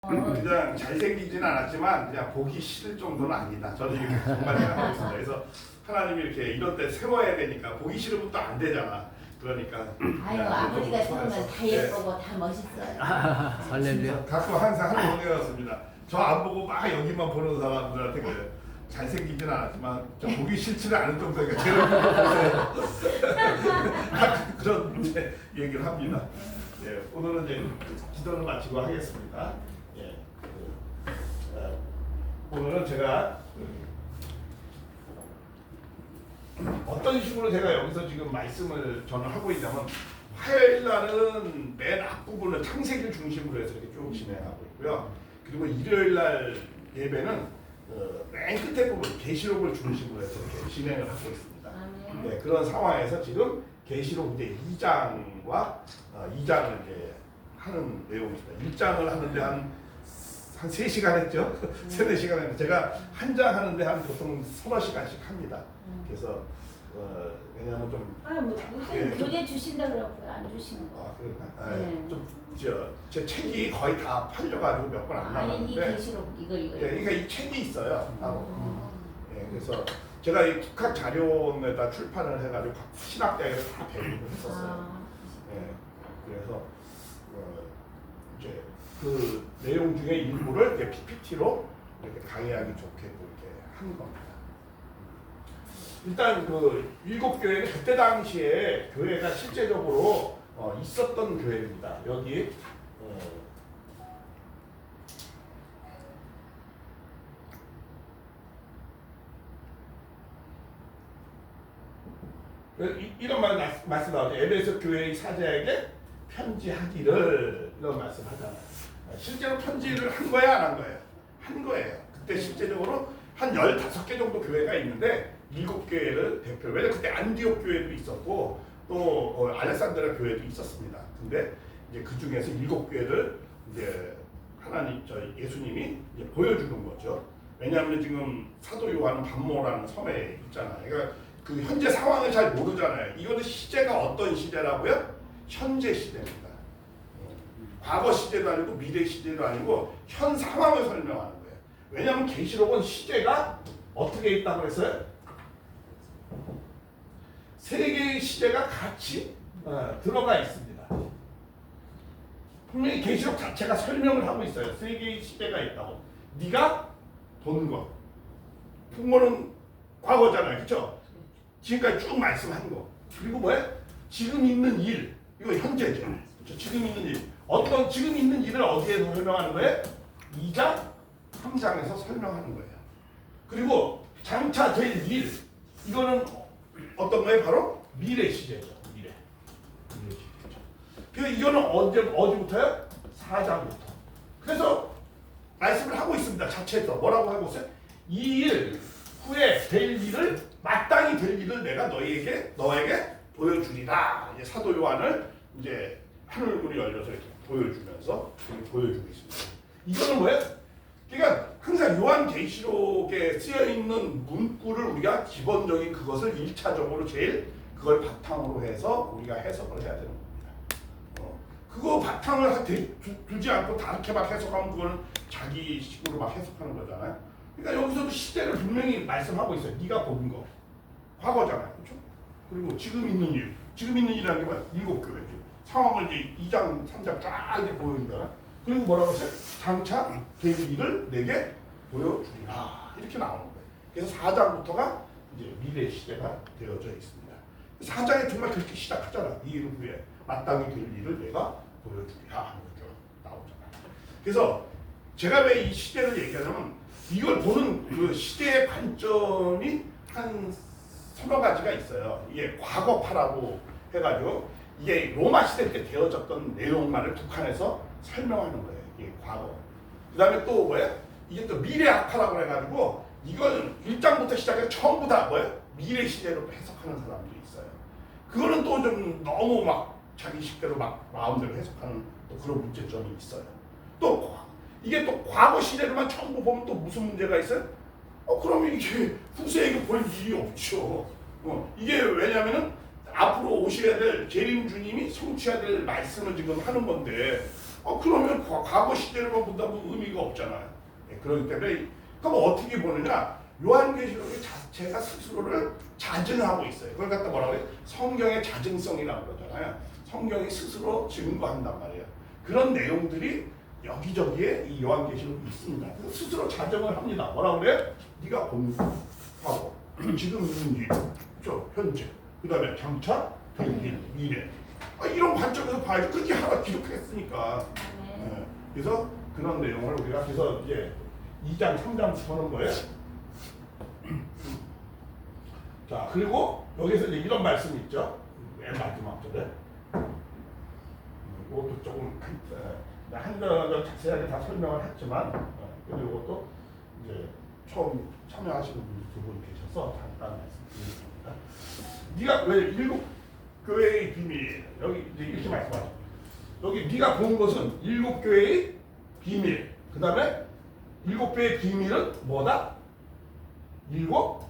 그냥 잘생기진 않았지만 그냥 보기 싫을 정도는 아니다. 저는 이렇게 정말 생각하고 있습니다. 그래서 하나님이 이렇게 이런 때 세워야 되니까 보기 싫으면 또 안 되잖아. 그러니까 아유 아버지가 세우면 다 예쁘고 다 멋있어요. 할렐루야. 가끔 항상 하는 원해였습니다. 저 안 보고 막 여기만 보는 사람들한테 그래요. 잘생기진 않았지만 저 보기 싫지는 않은 정도니까 제를 보세요. 그런 이제 얘기를 합니다. 예, 오늘은 이제 기도를 마치고 하겠습니다. 예, 오늘은 제가 어떤 식으로 제가 여기서 지금 말씀을 저는 하고 있냐면 화요일 날은 맨 앞부분을 창세기를 중심으로 해서 이렇게 쭉 진행하고 있고요. 그리고 일요일 날 예배는 맨 끝에 부분 계시록을 중심으로 해서 이렇게 진행을 하고 있습니다. 네, 그런 상황에서 지금 계시록 이제 2장과 2장을 이제 하는 내용입니다. 1장을 하는데 한 3시간 했죠. 3-4시간 했는데 제가 한 장 하는데 한 보통 서너 시간씩 합니다. 그래서 왜냐면 좀 무슨 교재 주신다 그러고 안 주시는 거. 제 책이 거의 다 팔려가지고 몇 번 안 아니 이 나왔는데 계시록 이거. 예, 그러니까 이 책이 있어요. 예, 그래서 제가 이 국학 자료에다 출판을 해가지고 각 신학대학에서 다 배분을 했었어요. 예, 그래서 이제 그 내용 중에 일부를 이렇게 PPT로 이렇게 강의하기 좋게 이렇게 한 겁니다. 일단 그 7교회는 그때 당시에 교회가 실제적으로 있었던 교회입니다. 여기 이런 말씀 나오죠. 에베소 교회의 사제에게 편지하기를 이런 말씀 하잖아요. 실제로 편지를 한 거야 안 한 거예요? 한 거예요. 그때 실제적으로 한 15개 정도 교회가 있는데 7교회를 대표로, 왜냐면 그때 안디옥 교회도 있었고 또 알렉산드라 교회도 있었습니다. 근데 이제 그 중에서 7교회를 이제 하나님, 예수님이 이제 보여주는 거죠. 왜냐하면 지금 사도 요한은 반모라는 섬에 있잖아요. 그러니까 그 현재 상황을 잘 모르잖아요. 이거는 시제가 어떤 시대라고요? 현재 시대입니다. 과거 시대도 아니고 미래 시대도 아니고 현 상황을 설명하는 거예요. 왜냐하면 계시록은 시제가 어떻게 있다고 했어요? 세 개의 시제가 같이 들어가 있습니다. 분명히 계시록 자체가 설명을 하고 있어요. 세 개의 시제가 있다고. 네가 본 것. 풍모는 과거잖아요. 그렇죠? 지금까지 쭉 말씀한 거. 그리고 뭐야? 지금 있는 일. 이거 현재죠. 그렇죠? 지금 있는 일. 어떤 지금 있는 일을 어디에서 설명하는 거예요? 2장, 3장에서 설명하는 거예요. 그리고 장차 될 일. 이거는 어떤 거예요? 바로 미래 시제죠. 미래 시제죠. 그래서 이거는 어디부터요? 4장부터. 그래서 말씀을 하고 있습니다. 자체에서 뭐라고 하고 있어요? 이 일 후에 될 일을, 마땅히 될 일을 내가 너에게 보여주리라. 이제 사도 요한을 이제 하늘문이 열려서 이렇게 보여주면서 보여주고 있습니다. 이거는 뭐예요? 그러니까 항상 요한계시록에 쓰여 있는 문구를 우리가 기본적인 그것을 1차적으로 제일 그걸 바탕으로 해서 우리가 해석을 해야 되는 겁니다. 그거 바탕을 두지 않고 다르게 막 해석하면 그거는 자기 식으로 막 해석하는 거잖아요. 그러니까 여기서도 시제를 분명히 말씀하고 있어요. 네가 본 거. 과거잖아요. 그렇죠? 그리고 지금 있는 일. 지금 있는 일이라는 게 뭐야? 7교회죠. 상황을 이제 2장, 3장 쫙 이렇게 보여준다. 그리고 뭐라고 했어요? 장차 될 일을 내게 보여주리라. 이렇게 나오는 거예요. 그래서 4장부터가 이제 미래 시대가 되어져 있습니다. 4장에 정말 그렇게 시작하잖아. 이 일 후에 마땅히 될 일을 내가 보여주리라 하는 게 나오잖아요. 그래서 제가 왜 이 시대를 얘기하냐면 이걸 보는 그 시대의 관점이 한 서너 가지가 있어요. 이게 과거파라고 해가지고 이게 로마 시대 때 되어졌던 내용만을 북한에서 설명하는 거예요. 이게 과거. 그 다음에 또 뭐야? 이게 또 미래학파라고 해가지고 이건 1장부터 시작해서 전부 다 뭐야? 미래 시대로 해석하는 사람들이 있어요. 그거는 또 좀 너무 막 자기 식대로 막 마음대로 해석하는 또 그런 문제점이 있어요. 또 이게 또 과거 시대로만 전부 보면 또 무슨 문제가 있어요? 그러면 이게 후세에게 볼 일이 없죠. 이게 왜냐면은 앞으로 오셔야 될 재림 주님이 성취해야 될 말씀을 지금 하는 건데 그러면 과거 시대로만 본다면 의미가 없잖아요. 예, 그렇기 때문에 그럼 어떻게 보느냐? 요한계시록의 자체가 스스로를 자증하고 있어요. 그걸 갖다 뭐라고 해요? 성경의 자증성이라고 그러잖아요. 성경이 스스로 증거한단 말이에요. 그런 내용들이 여기저기에 이 요한계시록이 있습니다. 그래서 스스로 자증을 합니다. 뭐라고 그래? 네가 본 과거, 지금 있는 일, 현재, 그 다음에 장차, 될 미래. 이런 관점에서 봐야지. 그렇게 하나 기록했으니까. 네. 그래서 그런 내용을 우리가 그래서 이제 2장, 3장부터는 뭐예요? 자, 그리고 여기서 이제 이런 말씀이 있죠. 맨 마지막 절에. 이것도 조금 한번 자세하게 다 설명을 했지만, 그리고 이것도 이제 처음 참여하시는 분이 두 분 계셔서 잠깐 말씀드리겠습니다. 네가 왜 일곱 교회의 비밀 여기 이제 이렇게 말씀하죠. 여기 네가 본 것은 일곱 교회의 비밀. 그 다음에 일곱 교회의 비밀은 뭐다? 일곱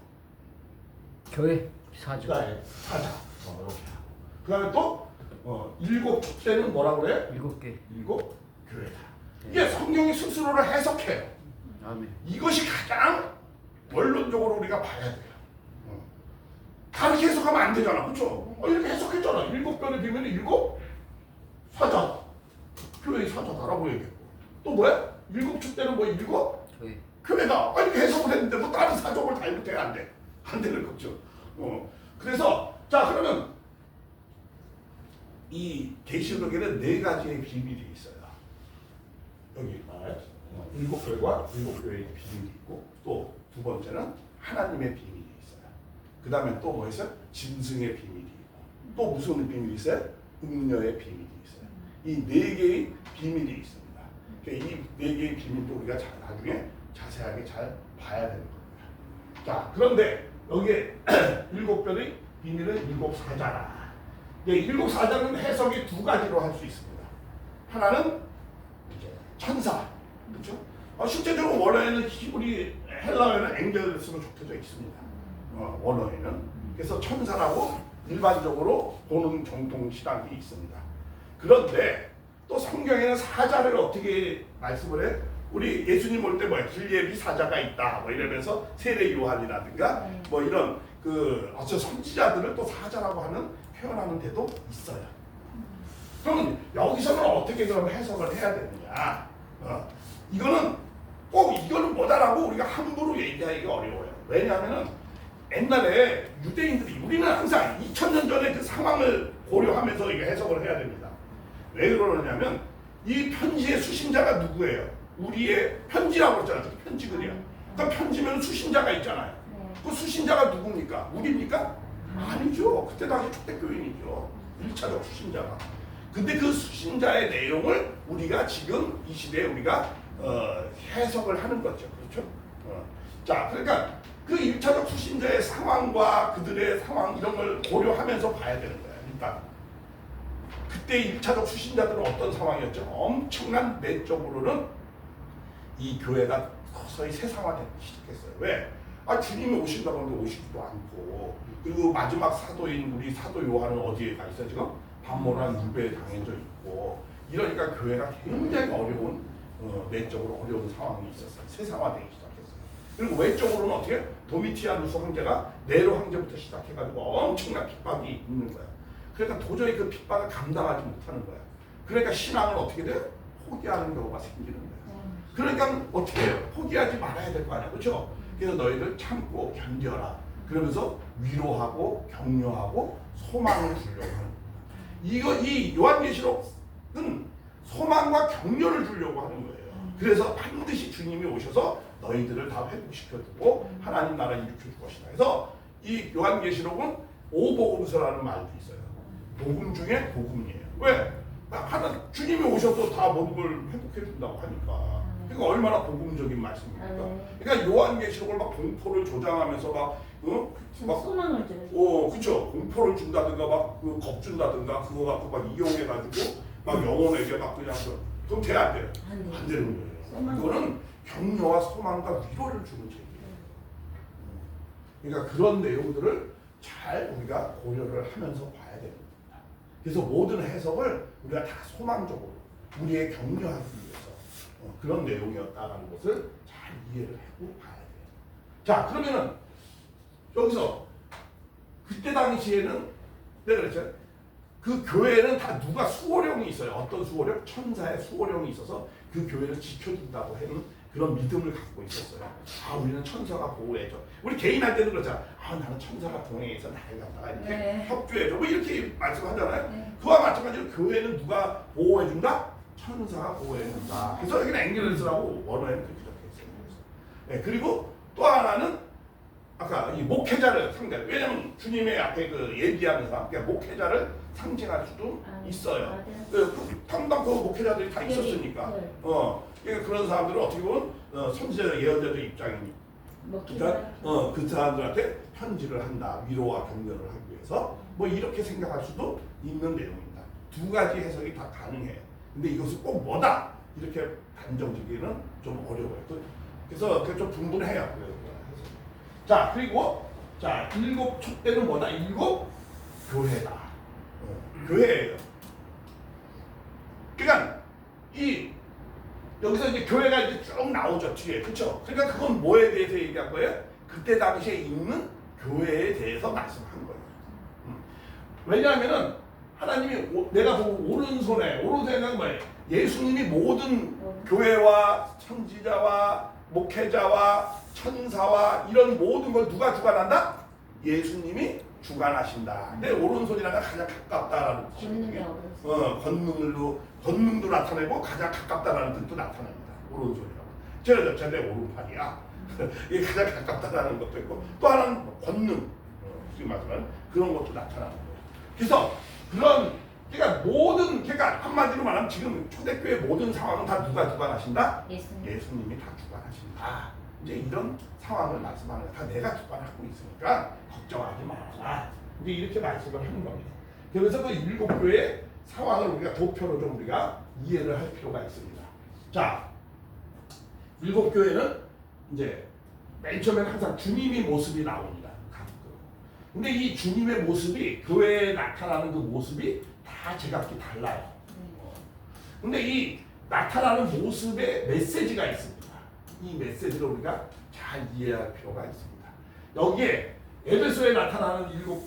교회 사주. 사자. 이렇게. 그 다음에 또 일곱 축제는 뭐라고 그래요? 일곱 개. 일곱 교회다. 이게 성경이 스스로를 해석해요. 아멘. 이것이 가장 원론적으로 우리가 봐야 돼요. 다르게 해석하면 안 되잖아. 그렇죠? 이렇게 해석했잖아. 일곱 교회의 비밀은 일곱 사자. 교회의 사자다라고 얘기했고. 또 뭐야? 일곱 축제는 뭐 일곱 교회. 교회다. 이렇게 해석을 했는데 뭐 다른 사족을 다 이렇게 안 돼. 안 되는 거죠. 그래서 자 그러면 이 계시록에는 네 가지의 비밀이 있어요. 여기 일곱 교회와 일곱 교회의 비밀이 있고 또 두 번째는 하나님의 비밀이 있어요. 그 다음에 또 뭐 있어요? 짐승의 비밀이 있고 또 무슨 비밀이 있어요? 음녀의 비밀이 있어요. 이 네 개의 비밀이 있습니다. 그러니까 이 네 개의 비밀도 우리가 나중에 자세하게 잘 봐야 되는 겁니다. 자 그런데 여기에 일곱 별의 비밀은 일곱 사자라. 일곱 사자는 해석이 두 가지로 할 수 있습니다. 하나는 이제 천사, 그렇죠? 실제적으로 원어에는 히브리 헬라어에는 앵겔스로 적혀져 있습니다. 원어에는 그래서 천사라고 일반적으로 보는 정통 신학이 있습니다. 그런데 또 성경에는 사자를 어떻게 말씀을 해? 우리 예수님 올 때 뭐야? 길예비 사자가 있다. 뭐 이러면서 세례 요한이라든가 뭐 이런 어떤 선지자들을 또 사자라고 하는 표현하는 데도 있어요. 그러면 여기서는 어떻게 그럼 해석을 해야 되느냐? 이거는 꼭 이거는 뭐다라고 우리가 함부로 얘기하기가 어려워요. 왜냐하면은 옛날에 유대인들이 우리는 항상 2000년 전에 그 상황을 고려하면서 이거 해석을 해야 됩니다. 왜 그러냐면 이 편지의 수신자가 누구예요? 우리의 편지라고 했잖아요. 편지글이요. 그러니까 편지면 수신자가 있잖아요. 그 수신자가 누굽니까? 우리입니까? 아니죠. 그때 당시 초대교인이죠. 1차적 수신자가. 근데 그 수신자의 내용을 우리가 지금 이 시대에 우리가 해석을 하는 거죠. 그렇죠? 자, 그러니까 그 1차적 수신자의 상황과 그들의 상황 이런 걸 고려하면서 봐야 되는 거예요. 일단 그때 1차적 수신자들은 어떤 상황이었죠? 엄청난 내적으로는 이 교회가 서서히 세상화되기 시작했어요. 왜? 주님이 오신다고 하는데 오시지도 않고 그리고 마지막 사도인 우리 사도 요한은 어디에 가 있어요? 지금 반모난 유배에 당해져 있고 이러니까 교회가 굉장히 어려운 내적으로 어려운 상황이 있었어요. 세상화되기 시작했어요. 그리고 외적으로는 어떻게? 도미티아누스 황제가 네로 황제부터 시작해가지고 엄청난 핍박이 있는 거야. 그러니까 도저히 그 핍박을 감당하지 못하는 거야. 그러니까 신앙은 어떻게 돼요? 포기하는 경우가 생기는 거야. 그러니까 어떻게 해요? 포기하지 말아야 될 거 아니야. 그렇죠? 그래서 너희들 참고 견뎌라. 그러면서 위로하고 격려하고 소망을 주려고 하는 거야. 이 요한계시록은 소망과 격려를 주려고 하는 거예요. 그래서 반드시 주님이 오셔서 너희들을 다 회복시켜주고 하나님 나라 일으켜줄 것이다. 그래서 이 요한계시록은 오복음서라는 말도 있어요. 복음 중에 복음이에요. 왜? 하나 주님이 오셔서 다 모든 걸 회복해준다고 하니까. 그러니까 얼마나 복음적인 말씀입니까? 그러니까 요한계시록을 막 공포를 조장하면서 막 소망을 줘요. 그렇죠. 공포를 준다든가 막 겁준다든가 그거 갖고 막 이용해가지고 막 영혼에게 막 그냥 그럼 돼 안 돼요? 안 되는 거예요. 이거는 격려와 소망과 위로를 주는 책이에요. 그러니까 그런 내용들을 잘 우리가 고려를 하면서 봐야 됩니다. 그래서 모든 해석을 우리가 다 소망적으로 우리의 격려하기 위해서 그런 내용이었다는 것을 잘 이해를 하고 봐야 돼요. 자, 그러면은 여기서 그때 당시에는 내가 그랬죠. 그 교회는 다 누가 수호령이 있어요. 어떤 수호령? 천사의 수호령이 있어서 그 교회를 지켜준다고 하는 그런 믿음을 갖고 있었어요. 아, 우리는 천사가 보호해줘. 우리 개인 할 때는 그렇잖아. 아, 나는 천사가 동행해서 나를 갖다가 이렇게 네. 협조해줘. 뭐 이렇게 말씀하잖아요. 네. 그와 마찬가지로 교회는 누가 보호해준다? 천사가 보호해준다. 그래서 여기는 앵겔스라고 원어에는 그렇게 적혀 있어요. 네, 그리고 또 하나는 아까 이 목회자를 상대. 왜냐면 주님의 앞에 그 예비하면서 그러니까 목회자를 상징할 수도 있어요. 맞아요. 당당 그 목회자들이 다 있었으니까. 네. 그러니까 그런 사람들은 어떻게 보면 선지자 예언자들 입장이니까. 먹히죠. 그 사람들한테 편지를 한다. 위로와 격려를 하기 위해서 뭐 이렇게 생각할 수도 있는 내용입니다. 두 가지 해석이 다 가능해요. 근데 이것은 꼭 뭐다 이렇게 단정지기는 좀 어려워요. 그래서 그게 좀 분분해요. 자, 그리고 자, 일곱 촛대는 뭐다? 일곱 교회다. 교회예요. 그러니까 이 여기서 이제 교회가 이제 쭉 나오죠 뒤에, 그렇죠? 그러니까 그건 뭐에 대해서 얘기한 거예요? 그때 당시에 있는 교회에 대해서 말씀한 거예요. 왜냐하면은 하나님이 내가 보고 오른손에는 뭐예요? 예수님이 모든 교회와 선지자와 목회자와 천사와 이런 모든 걸 누가 주관한다? 예수님이 주관하신다. 내 오른손이랑 가장 가깝다라는 뜻이에요. 권능도 나타내고 가장 가깝다라는 뜻도 나타납니다. 오른손이라고. 제 오른팔이야. 이게 가장 가깝다라는 것도 있고 또 하나는 권능, 지금 말하면 그런 것도 나타나는 거예요. 그래서 그러니까 한마디로 말하면 지금 초대교회 모든 상황은 다 누가 주관하신다? 예수님이 다 주관하신다. 이제 이런 상황을 말씀하는 거야. 다 내가 주관하고 있으니까 걱정하지 말아라. 이제 이렇게 말씀을 하는 겁니다. 그래서 그 일곱 교회의 상황을 우리가 도표로 좀 우리가 이해를 할 필요가 있습니다. 자, 일곱 교회는 이제 맨 처음에는 항상 주님의 모습이 나옵니다. 근데 이 주님의 모습이 교회에 나타나는 그 모습이 다 제각기 달라요. 근데 이 나타나는 모습에 메시지가 있습니다. 이 메시지를 우리가 잘 이해할 필요가 있습니다. 여기에 에베소에 나타나는 일곱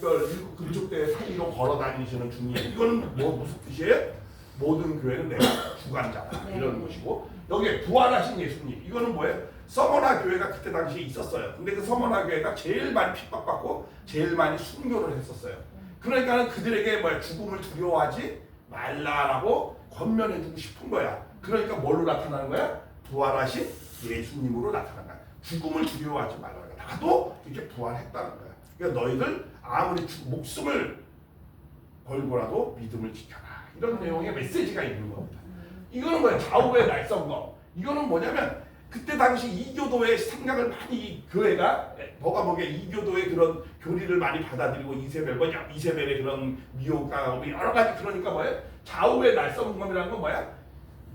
금족대 사이로 걸어 다니시는 주님, 이거는 무슨 뜻이에요? 모든 교회는 내가 주관자다 이런 것이고, 여기에 부활하신 예수님, 이거는 뭐예요? 서머나 교회가 그때 당시에 있었어요. 근데 그 서머나 교회가 제일 많이 핍박받고 제일 많이 순교를 했었어요. 그러니까 그들에게 죽음을 두려워하지 말라라고 권면해주고 싶은 거야. 그러니까 뭘로 나타나는 거야? 부활하신 예수님으로 나타난 거야. 죽음을 두려워하지 말라는 거야. 나도 이렇게 부활했다는 거야. 그러니까 너희들 아무리 목숨을 걸고라도 믿음을 지켜라. 이런 내용의 메시지가 있는 겁니다. 이거는 뭐야? 좌우의 날성검. 이거는 뭐냐면 그때 당시 이교도의 생각을 많이 교회가 이교도의 그런 교리를 많이 받아들이고 이세벨의 그런 미혹당하고 여러 가지, 그러니까 뭐예요? 좌우의 날성검이라는 건 뭐야?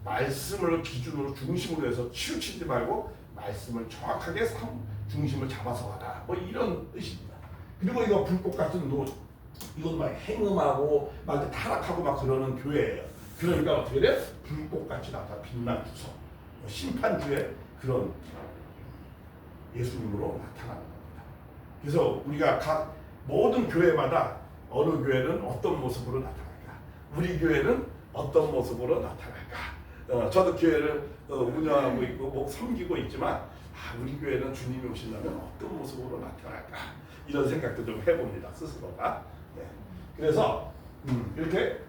말씀을 기준으로 중심으로 해서 치우치지 말고 말씀을 정확하게 중심을 잡아서 가라. 뭐 이런 뜻입니다. 그리고 이거 불꽃 같은 노, 이건 막 행음하고 막 타락하고 막 그러는 교회예요. 그러니까 어떻게 돼? 불꽃같이 나타나 빛난 주석, 심판주의 그런 예수님으로 나타나는 겁니다. 그래서 우리가 각 모든 교회마다 어느 교회는 어떤 모습으로 나타날까? 우리 교회는 어떤 모습으로 나타날까? 저도 교회를 운영하고 있고 섬기고 있지만 우리 교회는 주님이 오신다면 어떤 모습으로 나타날까? 이런 생각도 좀 해봅니다. 스스로가. 네. 그래서 이렇게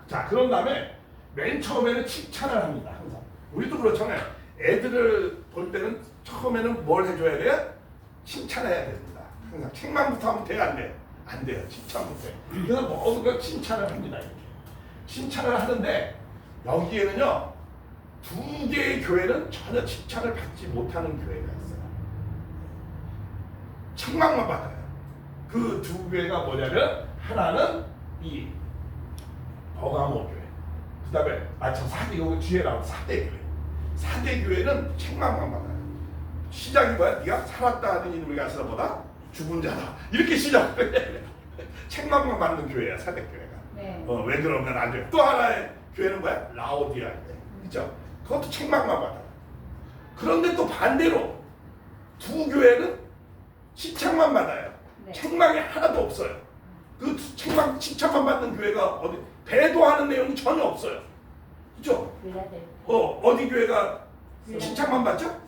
자, 그런 다음에 맨 처음에는 칭찬을 합니다. 항상. 우리도 그렇잖아요. 애들을 볼 때는 처음에는 뭘 해줘야 돼요? 칭찬해야 됩니다. 항상 책망부터 하면 돼요, 안 돼요? 안 돼요. 칭찬부터 해요. 그래서 모든 걸 칭찬을 합니다. 이렇게. 칭찬을 하는데 여기에는요, 두 개의 교회는 전혀 칭찬을 받지 못하는 교회가 있어요. 책망만 받아요. 그 두 교회가 뭐냐면 하나는 이 버가모 교회, 그 다음에 저 4대, 여기 뒤에 나온 4대 교회. 4대 교회는 책망만 받아요. 시작이 뭐야? 네가 살았다 하는 이름을 가서보다 죽은 자다. 이렇게 시작을 해. 책망만 받는 교회야, 4대 교회가. 네. 왜 그러면 안 돼요. 또 하나의 교회는 뭐야? 라오디아인데. 그죠? 그것도 책망만 받아요. 그런데 또 반대로 두 교회는 칭찬만 받아요. 네. 책망이 하나도 없어요. 그 책망, 칭찬만 받는 교회가 어디, 배도하는 내용이 전혀 없어요. 그죠? 어디 교회가 칭찬만 받죠?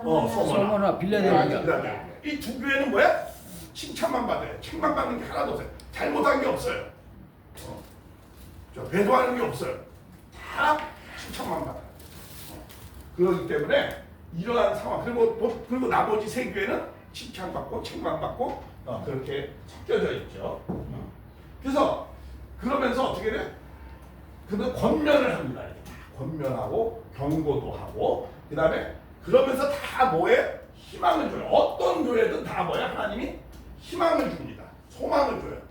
소모나 빌라델비아. 이 두 교회는 뭐야? 칭찬만 받아요. 책망 받는 게 하나도 없어요. 잘못한 게 없어요. 배도하는 게 없어요. 다 칭찬만 받아요. 그렇기 때문에 이러한 상황, 그리고 나머지 세 교회는 칭찬받고 책망받고 그렇게 섞여져 있죠. 그래서 그러면서 어떻게 돼? 그는 권면을 합니다. 권면하고 경고도 하고 그 다음에 그러면서 다 뭐에? 희망을 줘요. 어떤 교회든 다 뭐야? 하나님이 희망을 줍니다. 소망을 줘요.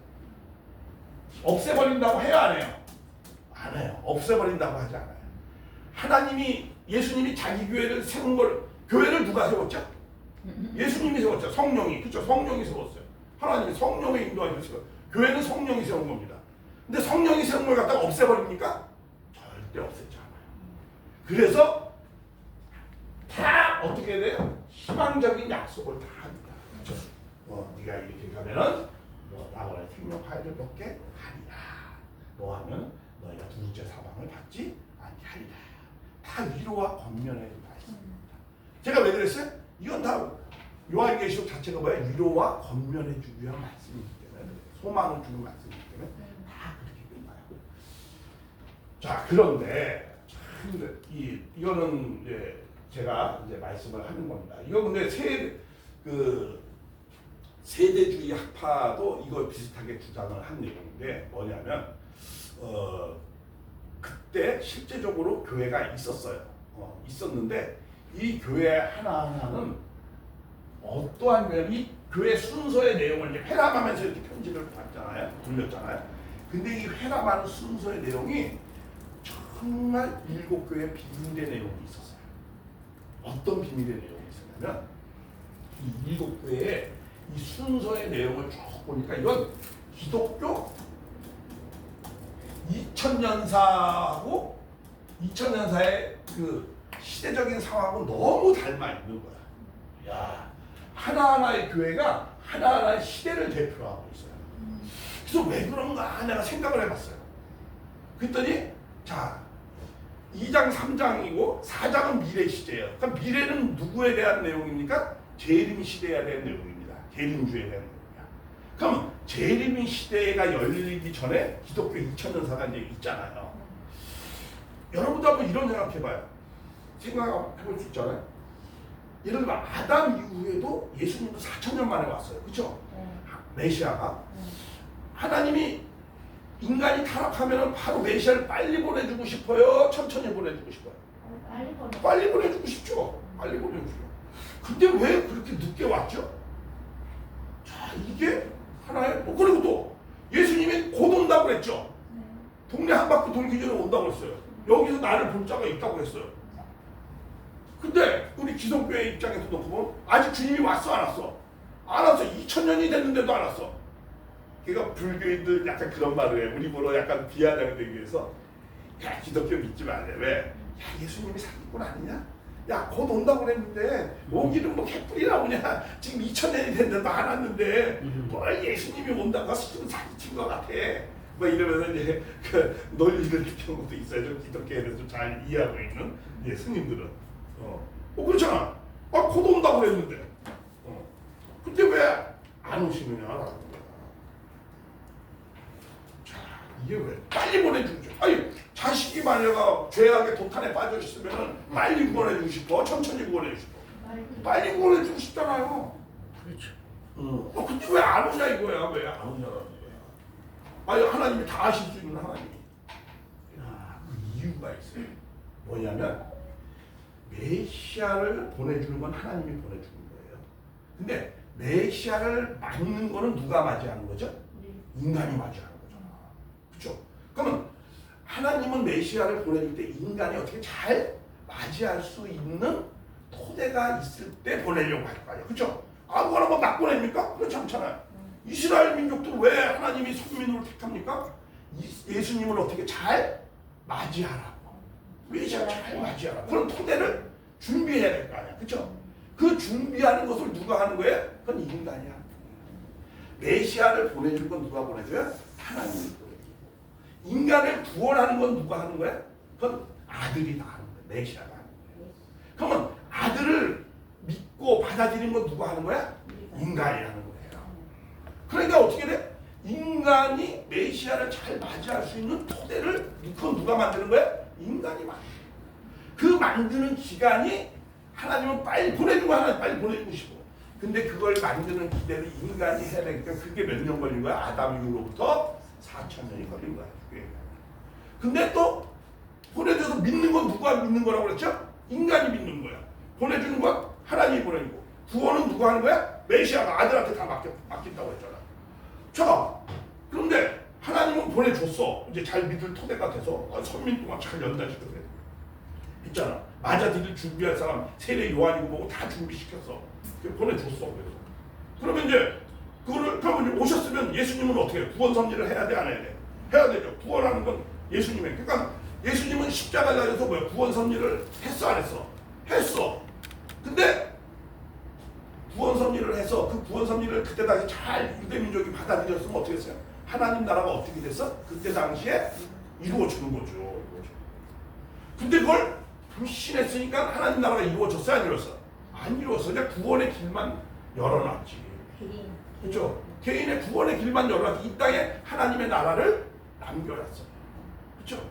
없애버린다고 해요? 안 해요? 안 해요. 없애버린다고 하지 않아요. 하나님이 예수님이 자기 교회를 세운 걸 교회를 누가 세웠죠? 예수님이 세웠죠. 성령이. 그렇죠? 성령이 세웠어요. 하나님이 성령의 인도하여 세웠어요. 교회는 성령이 세운 겁니다. 근데 성령이 세운 걸 갖다가 없애버립니까? 절대 없애지 않아요. 그래서 다 어떻게 돼요? 희망적인 약속을 다 합니다. 그렇죠? 네가 이렇게 가면은 나와의 생명화해를 얻게 하리라. 뭐 하면 너희가 둘째 사방을 받지 않게 하리라. 다 위로와 권면의 말씀입니다. 제가 왜 그랬어요? 이건 다 요한계시록 자체가 뭐야? 위로와 권면해 주기 위한 말씀이기 때문에 소망을 주는 말씀이기 때문에 다 그렇게 끝나요. 자, 그런데 이거는 이제 제가 이제 말씀을 하는 겁니다. 이거 근데 세대주의 학파도 이걸 비슷하게 주장을 한 내용인데 뭐냐면 그때 실제적으로 교회가 있었어요. 있었는데 이 교회 하나하나는 어떠한 교회는 이 교회 순서의 내용을 이제 회람하면서 이렇게 편지를 받잖아요. 돌렸잖아요. 근데 이 회람하는 순서의 내용이 정말 7교회 비밀의 내용이 있었어요. 어떤 비밀의 내용이 있었냐면 이 7교회의 이 순서의 내용을 쭉 보니까 이건 기독교 2000년사하고 2000년사의 그 시대적인 상황하고 너무 닮아 있는 거야. 야, 하나하나의 교회가 하나하나의 시대를 대표하고 있어요. 그래서 왜 그런가 내가 생각을 해봤어요. 그랬더니 자 2장 3장이고 4장은 미래 시대예요. 그러니까 미래는 누구에 대한 내용입니까? 재림 시대에 대한 내용입니다. 재림주에 대한 내용이야. 그럼 재림 시대가 열리기 전에 기독교 2000년사가 이제 있잖아요. 여러분도 한번 이런 생각해봐요. 생각해볼 수 있잖아요. 예를 들어 아담 이후에도 예수님도 4000년 만에 왔어요. 그렇죠? 메시아가 하나님이 인간이 타락하면 바로 메시아를 빨리 보내주고 싶어요? 천천히 보내주고 싶어요? 빨리 보내주고 싶죠. 빨리 보내주고 싶어요. 근데 왜 그렇게 늦게 왔죠? 자, 이게 하나의 그리고 또 예수님이 곧 온다고 그랬죠. 동네 한 바퀴 돌기 전에 온다고 했어요. 여기서 나를 볼 자가 있다고 했어요. 근데 우리 기독교의 입장에서 놓고 보면 아직 주님이 왔어 안 왔어? 안 왔어. 2000년이 됐는데도 안 왔어. 그러니까 불교인들 약간 그런 말을 해. 우리 보러 약간 비아냥을 되기 위해서 야 기독교 믿지 말래. 왜? 야 예수님이 사기꾼 아니냐? 야 곧 온다고 그랬는데 오기는 뭐 개뿔이 나오냐? 지금 2000년이 됐는데도 안 왔는데 뭘 예수님이 온다고 지금 사기친 것 같아. 뭐 이러면서 이제 그 논리를 펴는 것도 있어요. 좀 기독교에 대해서 좀 잘 이해하고 있는 스님들은. 그렇잖아. 곧 온다고 그랬는데. 근데 왜 안 오시느냐라는 거야. 자, 이게 왜? 빨리 보내주죠. 아니, 자식이 만약에 죄악의 도탄에 빠져 있으면 빨리 구원해주고 싶어. 천천히 구원해주고 싶어. 빨리 구원해주고 싶잖아요. 그렇죠. 근데 왜 안 오냐 이거야. 왜 안 오냐라는 거야. 아니, 하나님이 다 하실 수 있는 하나님이. 그 이유가 있어요. 뭐냐면 메시아를 보내주는 건 하나님이 보내주는 거예요. 근데 메시아를 맞는 거는 누가 맞이하는 거죠? 인간이 맞이하는 거잖아. 그렇죠? 그러면 하나님은 메시아를 보내줄 때 인간이 어떻게 잘 맞이할 수 있는 토대가 있을 때 보내려고 할 거 아니에요. 그렇죠? 아무거나 뭐 막 보냅니까? 그렇지 않잖아요. 이스라엘 민족들 왜 하나님이 선민으로 택합니까? 예수님을 어떻게 잘 맞이하라고. 메시아를 잘 맞이하라고. 그런 토대를 준비해야 될 거 아니야. 그쵸? 그 준비하는 것을 누가 하는 거예요? 그건 인간이야. 메시아를 보내줄 건 누가 보내줘요? 하나님이 보내주고. 인간을 구원하는 건 누가 하는 거야? 그건 아들이 다 하는 거야. 메시아가 하는 거야. 그러면 아들을 믿고 받아들이는 건 누가 하는 거야? 인간이 하는 거예요. 그러니까 어떻게 돼? 인간이 메시아를 잘 맞이할 수 있는 토대를 그건 누가 만드는 거야? 인간이 만드는 거야. 그 만드는 기간이 하나님은 빨리 보내주고 하나님 빨리 보내주고 싶어. 근데 그걸 만드는 기대를 인간이 해야 되니까 그게 몇 년 걸린 거야? 아담 이후로부터 4,000년이 걸린 거야. 그게. 근데 또 보내줘서 믿는 건 누가 믿는 거라고 그랬죠? 인간이 믿는 거야. 보내주는 건 하나님이 보내주고 구원은 누가 하는 거야? 메시아가 아들한테 다 맡긴다고 했잖아. 자, 그런데 하나님은 보내줬어. 이제 잘 믿을 토대가 돼서 선민 동안 잘 연단시켜 그래. 있잖아. 맞아들일 준비할 사람 세례 요한이고 뭐고 다 준비시켰어. 보내줬어. 그래서. 그러면 이제 그러면 이제 오셨으면 예수님은 어떻게 해? 구원 섭리를 해야 돼, 안 해야 돼? 해야 되죠. 구원하는 건 예수님의. 그러니까 예수님은 십자가 달려서 뭐야? 구원 섭리를 했어, 안 했어? 했어. 근데 구원 섭리를 해서 그 구원 섭리를 그때 당시 잘 유대 민족이 받아들였으면 어떻게 했어요? 하나님 나라가 어떻게 됐어? 그때 당시에 이루어지는 거죠. 근데 그걸 불신했으니까 하나님 나라가 이루어졌어, 안 이루어졌어? 안 이루어졌어. 그냥 구원의 길만 열어놨지. 그렇죠? 개인의 구원의 길만 열어놨지. 이 땅에 하나님의 나라를 남겨놨어. 그렇죠?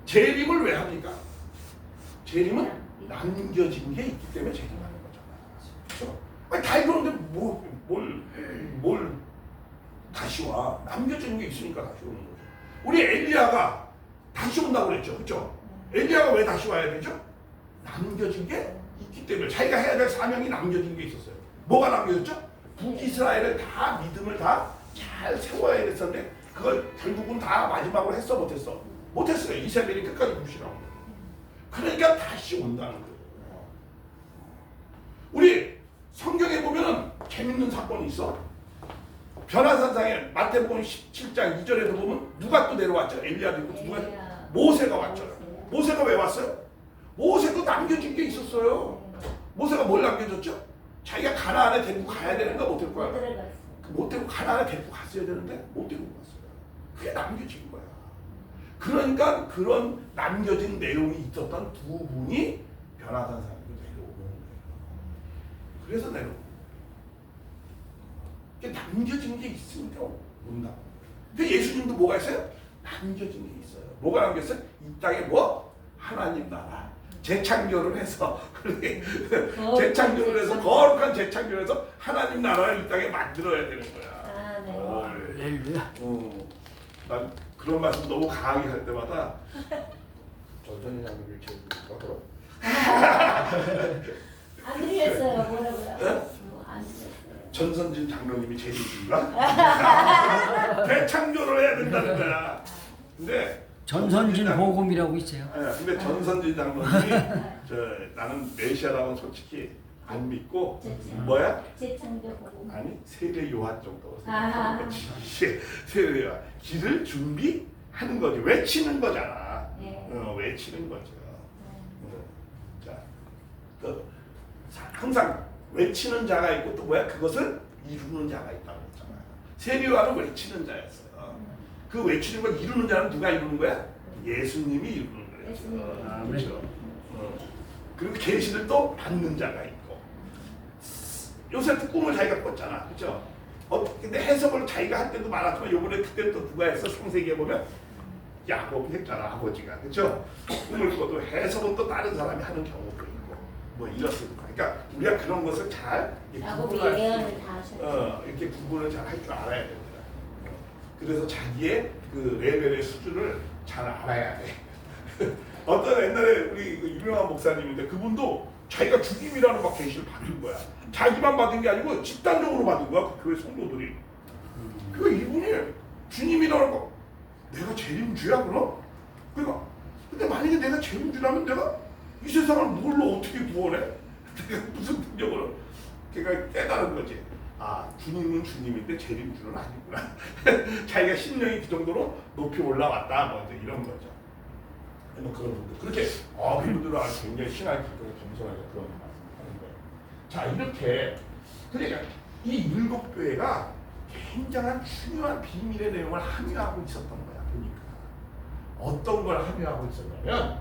재림을 왜 합니까? 재림은 남겨진 게 있기 때문에 재림하는 거잖아. 그렇죠? 아니, 다 이러는데 뭘 다시 와? 남겨진 게 있으니까 다시 오는 거죠. 우리 엘리야가 다시 온다고 그랬죠. 그렇죠? 엘리야가 왜 다시 와야 되죠? 남겨진 게 있기 때문에 자기가 해야 될 사명이 남겨진 게 있었어요. 뭐가 남겨졌죠? 북이스라엘을 다 믿음을 다 잘 세워야 됐었는데 그걸 결국은 다 마지막으로 했어 못했어? 못했어요. 이세벨이 끝까지 무시하고. 그러니까 다시 온다는 거예요. 우리 성경에 보면은 재밌는 사건이 있어. 변화산상에 마태복음 17장 2절에도 보면 누가 또 내려왔죠? 엘리야도 있고 누가? 모세가 왔죠. 모세가 왜 왔어요? 모세도 남겨진 게 있었어요. 모세가 뭘 남겨줬죠? 자기가 가나안에 데리고 가야 되는가 못 데리고 가요? 못 데리고 가나안에 데리고 갔어야 되는데 못 데리고 갔어요. 그게 남겨진 거야. 그러니까 그런 남겨진 내용이 있었던 두 분이 변화산상으로 내려오는 거예요. 그래서 내려오는 거예요. 남겨진 게 있으니까 온다고. 근데 예수님도 뭐가 있어요? 남겨진 게 있어요. 뭐가 남겼어요? 이 땅에 뭐? 하나님 나라. 재창조를 해서 재창조를 해서 거룩한 재창조를 해서 하나님 나라를 이 땅에 만들어야 되는 거야. 아, 네. 할렐루야. 난 그런 말씀 너무 강하게 할 때마다 전선이 장로를 제일 좋아하더라고. 안 들렸어요. 뭐라고요? 네? 안 들렸어요. 전선진 장로님이 제일 좋은가? 대창조를 해야 된다는 거야. 근데 전선진 복음이라고 있어요. 근데 전선진 장로님이 나는 메시아라고는 솔직히 안 믿고 뭐야? 재창조 보고. 아니 세례 요한 정도. 아. 세례 요한 길을 준비하는 거지. 외치는 거잖아. 네. 외치는 거죠. 자, 항상 외치는 자가 있고 또 뭐야? 그것을 이루는 자가 있다고 했잖아요. 세례 요한은 외치는 자였어요. 그 외치는 걸 이루는 자는 누가 이루는 거야? 예수님이 이루는 거예요. 그렇죠. 그리고 계시를 또 받는 자가 있고. 요새 또 꿈을 자기가 꿨잖아, 그렇죠? 근데 해석을 자기가 할 때도 많았지만 요번에 그때 또 누가 했어? 창세기에 보면 야곱이 했잖아, 아버지가, 그렇죠? 꿈을 꿔도 해석은 또 다른 사람이 하는 경우도 있고, 뭐 이렇습니다. 그러니까 우리가 그런 것을 잘 야곱이 예언을 다 하셨죠. 이렇게 구분을 잘 할 줄 알아야 됩니다. 그래서 자기의 그 레벨의 수준을 잘 알아야 돼. 어떤 옛날에 우리 그 유명한 목사님인데 그분도 자기가 주님이라는 막 계시를 받은 거야. 자기만 받은 게 아니고 집단적으로 받은 거야. 그 교회 성도들이. 그 이분이 주님이라는 거 내가 재림주야 그럼? 그러니까 근데 만약에 내가 재림주라면 내가 이 세상을 뭘로 어떻게 구원해? 내가 무슨 능력으로? 그러니까 깨달은 거지. 아, 주님은 주님인데 재림주는 아니구나. 자기가 신령이 그 정도로 높이 올라왔다, 뭐 이런 거죠. 뭐 그런 분들 그렇게 그분들은 아주 굉장히 신앙이 깊고 겸손하게 그런 말씀하는 거예요. 자 이렇게 그러니까 이 일곱 교회가 굉장한 중요한 비밀의 내용을 함유하고 있었던 거야. 보니까 어떤 걸 함유하고 있었냐면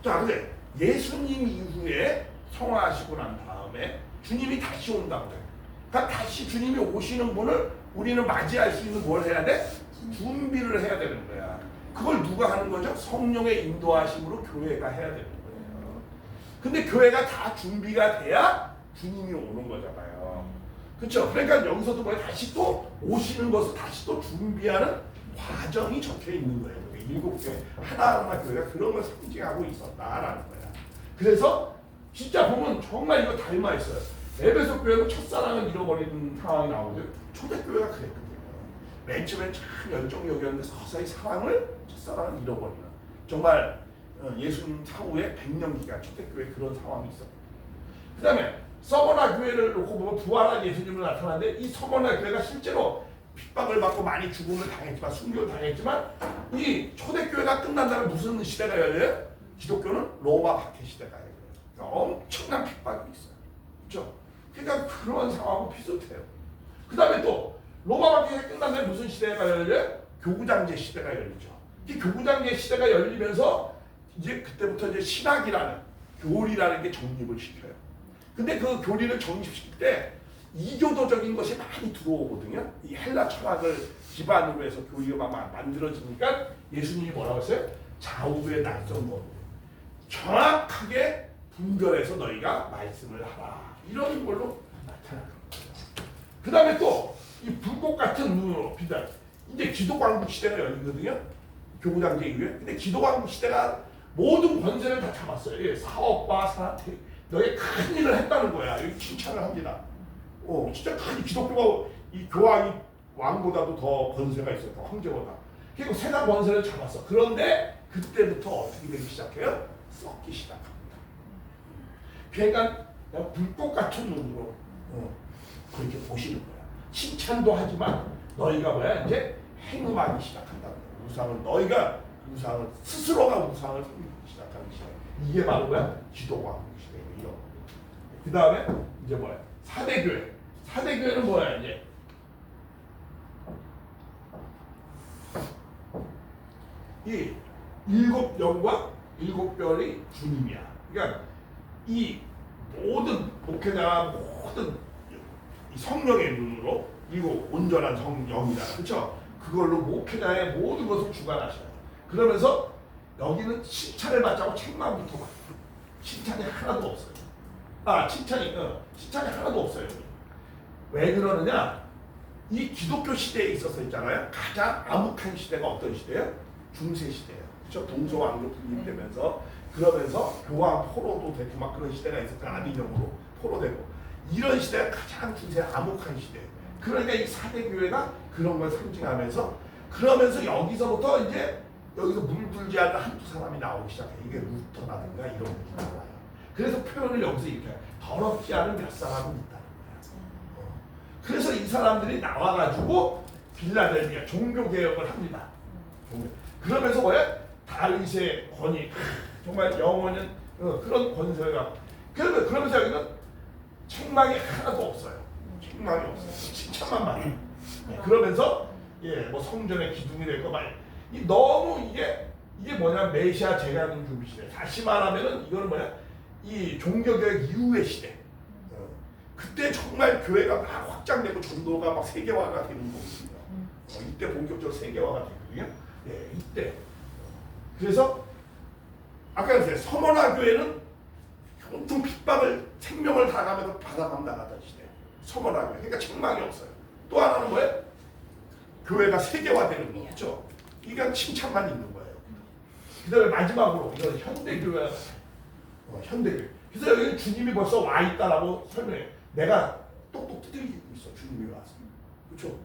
자 근데 예수님 이후에 성화하시고 난 다음에 주님이 다시 온다고 그래. 그러니까 다시 주님이 오시는 분을 우리는 맞이할 수 있는 뭘 해야 돼? 준비를 해야 되는 거야. 그걸 누가 하는 거죠? 성령의 인도하심으로 교회가 해야 되는 거예요. 근데 교회가 다 준비가 돼야 주님이 오는 거잖아요. 그렇죠? 그러니까 여기서도 뭐 다시 또 오시는 것을 다시 또 준비하는 과정이 적혀 있는 거예요. 일곱 교회 하나하나 교회가 그런 걸 상징하고 있었다라는 거야. 그래서 진짜 보면 정말 이거 닮아 있어요. 에베소 교회도 첫사랑을 잃어버리는 상황이 나오는데 초대교회가 그랬거든요. 맨 처음엔 참 열정적이었는데 서서히 첫사랑을 잃어버리는 정말 예수님 사후에 100년 기간 초대교회 그런 상황이 있었거든요. 그 다음에 서머나 교회를 놓고 보면 부활한 예수님으로 나타나는데 이 서머나 교회가 실제로 핍박을 받고 많이 죽음을 당했지만 순교를 당했지만 이 초대교회가 끝난 다음에 무슨 시대가 열려요? 기독교는 로마 박해 시대가 열려요. 그러니까 엄청난 핍박이 있어요. 그렇죠? 그러니까 그런 상황하고 비슷해요. 그 다음에 또 로마 박해가 끝난 다음에 무슨 시대가 열려요? 교구장제 시대가 열리죠. 이 교구장제 시대가 열리면서 이제 그때부터 이제 신학이라는 교리라는 게 정립을 시켜요. 근데 그 교리를 정립시킬 때 이교도적인 것이 많이 들어오거든요. 이 헬라 철학을 기반으로 해서 교리가 막 만들어지니까 예수님이 뭐라고 했어요? 좌우의 날정거로 정확하게 분별해서 너희가 말씀을 하라. 이런 걸로 나타나는 거예요. 그 다음에 또 이 불꽃 같은 눈으로 비다. 이제 기독왕국 시대가 열리거든요. 교구장제 이후에. 근데 기독왕국 시대가 모든 권세를 다 잡았어요. 예, 사업과 사태, 너희 큰 일을 했다는 거야. 여기 칭찬을 합니다. 진짜 큰 기독교가 이 교황이 왕보다도 더 권세가 있어요. 더 황제보다. 그리고 세상 권세를 잡았어. 그런데 그때부터 어떻게 되기 시작해요? 썩기 시작합니다. 그러니까 불꽃 같은 눈으로 그렇게 보시는 거야. 칭찬도 하지만 너희가 뭐야? 이제 행음하기 시작한다는 거야. 우상을 너희가 우상을 스스로가 우상을 섬기기 시작하는 시대. 이게 바로 뭐야? 기독왕국 시대고 이런 거. 그 다음에 이제 뭐야? 사대교회. 사대교회는 뭐야 이제? 이 일곱 영과 일곱 별이 주님이야. 그러니까 이 모든 목회자와 모든 이 성령의 눈으로 이거 온전한 성령이다. 그렇죠? 그걸로 목회자의 모든 것을 주관하셔요. 그러면서 여기는 칭찬을 받자고 책망부터 받아요. 칭찬이 하나도 없어요. 칭찬이 하나도 없어요. 왜 그러느냐? 이 기독교 시대에 있어서 있잖아요. 가장 암흑한 시대가 어떤 시대예요? 중세 시대예요. 그렇죠? 동서왕조 분립되면서 그러면서 교황 포로도 되고 막 그런 시대가 있었잖아요. 아비뇽으로 포로되고 이런 시대가 가장 중세 암흑한 시대예요. 그러니까 이 사대교회가 그런 걸 상징하면서 그러면서 여기서부터 이제 여기서 물들지 않는 한두 사람이 나오기 시작해. 이게 루터라든가 이런 분이 나와요. 그래서 표현을 여기서 이렇게 해요. 더럽지 않은 몇 사람은 있다는 거야. 그래서 이 사람들이 나와가지고 빌라델비아 종교개혁을 합니다. 그러면서 뭐야? 다윗의 권위, 정말 영원한 그런 권세가. 그러면서 여기는 책망이 하나도 없어요. 책망이 없어요. 칭찬만 많아요. 그러면서 뭐 성전의 기둥이 될 거 많이. 너무 이게 뭐냐? 메시아 재가는 준비 시대. 다시 말하면은 이거는 뭐야? 이 종교개혁 이후의 시대. 그때 정말 교회가 막 확장되고 전도가 막 세계화가 되는 거거든요. 이때 본격적으로 세계화가 되거든요. 이때. 그래서 아까 그랬어요. 서머나 교회는 온통 핍박을 생명을 다하면서 받아감당하던 시대. 서머나 교회. 그러니까 책망이 없어요. 또 하나는 뭐예요? 교회가 세계화되는 거죠. 이게 칭찬만 있는 거예요. 그다음에 마지막으로 이건 현대교회. 현대교회. 그래서 여기 주님이 벌써 와 있다라고 설명해. 내가 똑똑 두드리고 있어. 주님이 와서. 그렇죠?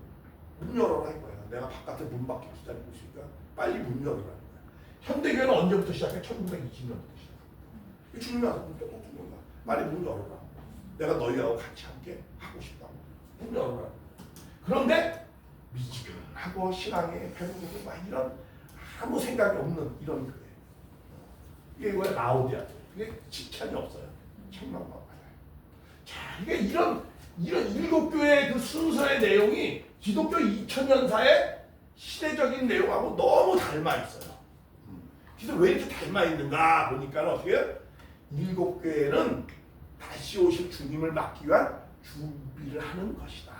문 열어라 이거야. 내가 바깥에 문 밖에 기다리고 있으니까 빨리 문 열어라 이거야. 현대교회는 언제부터 시작해? 1920년부터 시작해. 주님이 와서 문 똑똑 두드리는 거야. 빨리 문 열어라. 내가 너희하고 같이 함께 하고 싶다고. 문 열어라. 그런데 미지근하고 신앙에 배부르고 막 이런 아무 생각이 없는 이런 교회. 이게 왜 라오디아? 이게 칭찬이 없어요. 책망만 받아요. 자, 이게 이런 일곱 교회의 그 순서의 내용이 기독교 2000년사의 시대적인 내용하고 너무 닮아 있어요. 그래서 왜 이렇게 닮아 있는가 보니까 어떻게 일곱 교회는 다시 오실 주님을 맞기 위한 준비를 하는 것이다.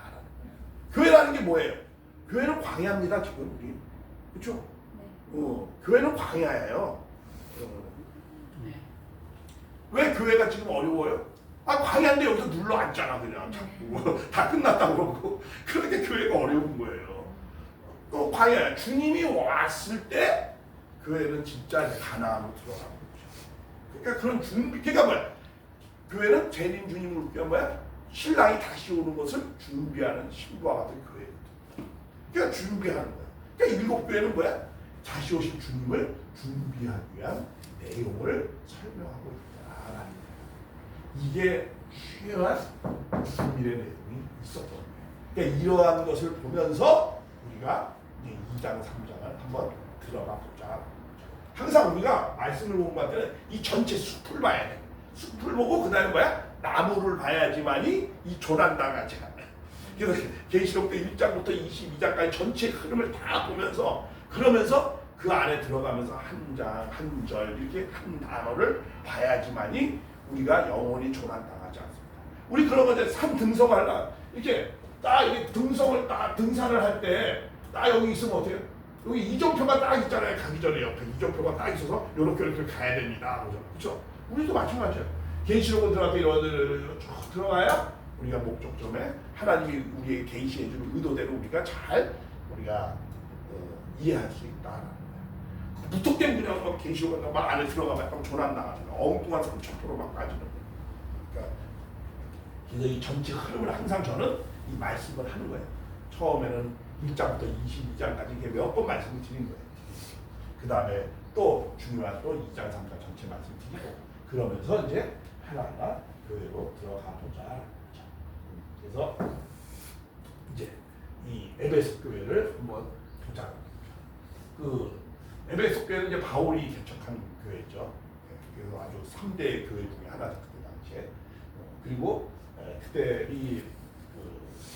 교회라는 게 뭐예요? 교회는 광야입니다. 지금 우리 그렇죠? 교회는 광야예요. 왜 교회가 지금 어려워요? 광야인데 여기서 눌러 앉잖아 그냥 자꾸 다 끝났다고 그러고 그러니까 교회가 어려운 거예요. 또 광야 주님이 왔을 때 교회는 진짜 이제 가나안으로 들어가는 거죠. 그러니까 그런 준비, 그러니까 뭐야? 교회는 재림 주님을 위한 뭐야? 신랑이 다시 오는 것을 준비하는 신부와 같은 교회거든. 그러니까 준비하는 거야. 그러니까 일곱 교회는 뭐야? 다시 오실 주님을 준비하기 위한 내용을 설명하고 있다라는 거야. 이게 중요한 비밀의 내용이 있었던 거예요. 그러니까 이러한 것을 보면서 우리가 이제 2장, 3장을 한번 들어가 보자. 항상 우리가 말씀을 공부할 때는 이 전체 숲을 봐야 돼. 숲을 보고 그 다음에 뭐야? 나무를 봐야지만이 이 조난당하지 않아. 그래서 계시록 때 1장부터 22장까지 전체 흐름을 다 보면서 그러면서 그 안에 들어가면서 한 장, 한 절 이렇게 한 단어를 봐야지만이 우리가 영원히 조난당하지 않습니다. 우리 그러면 이제 산 등성하려 이렇게 딱 이게 등성을 딱 등산을 할 때 딱 여기 있으면 어때요? 여기 이정표가 딱 있잖아요. 가기 전에 옆에 이정표가 딱 있어서 이렇게 가야 됩니다. 그렇죠? 우리도 마찬가지예요. 계시록은 들어갈 때 이런 쭉 들어가야 우리가 목적점에 하나님이 우리에게 계시해 주는 의도대로 우리가 잘 우리가 이해할 수 있다라는 거예요. 무턱대고 그냥 막 계시록은 막 안에 들어가면 약간 조난당하잖아요. 엉뚱한 삼천포로 막 빠지는 거예요. 그러니까 그래서 이 전체 흐름을 항상 저는 이 말씀을 하는 거예요. 처음에는 1장부터 22장까지 이게 몇 번 말씀을 드린 거예요. 그 다음에 또 중요한 또 2장, 3장 전체 말씀 드리고 그러면서 이제 하나하나 교회로 들어가 보자. 그래서 이제 이 에베소 교회를 한번 보자. 그 에베소 교회는 이제 바울이 개척한 교회죠. 그래서 아주 3대 교회 중에 하나죠 그때 당시에. 그리고 그때 이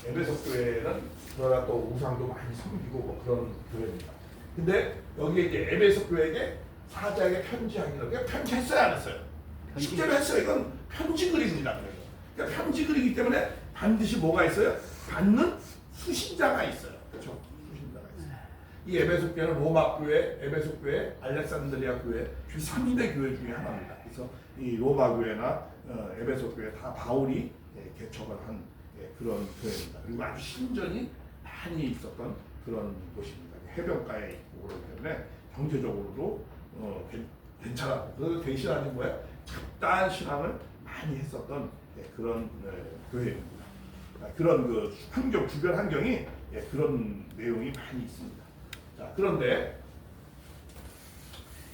에베소 교회는 그러나 또 우상도 많이 섬기고 뭐 그런 교회입니다. 근데 여기에 이제 에베소 교회에게 사자에게 편지하기로 편지했어요 안 했어요? 실제로 했어요. 이건 편지 글입니다. 그러니까 편지 글이기 때문에 반드시 뭐가 있어요? 받는 수신자가 있어요. 그렇죠? 수신자가 있어요. 이 에베소 교회는 로마 교회, 에베소 교회, 알렉산드리아 교회 이 3대 교회 중에 하나입니다. 그래서 이 로마 교회나 에베소 교회 다 바울이 개척을 한 그런 교회입니다. 그리고 아주 신전이 많이 있었던 그런 곳입니다. 해변가에 있고 그렇기 때문에 경제적으로도 괜찮았고 그래서 대신하는 뭐야? 잡다한 신앙을 많이 했었던 그런 교회입니다. 그런 그 환경 주변 환경이 그런 내용이 많이 있습니다. 자 그런데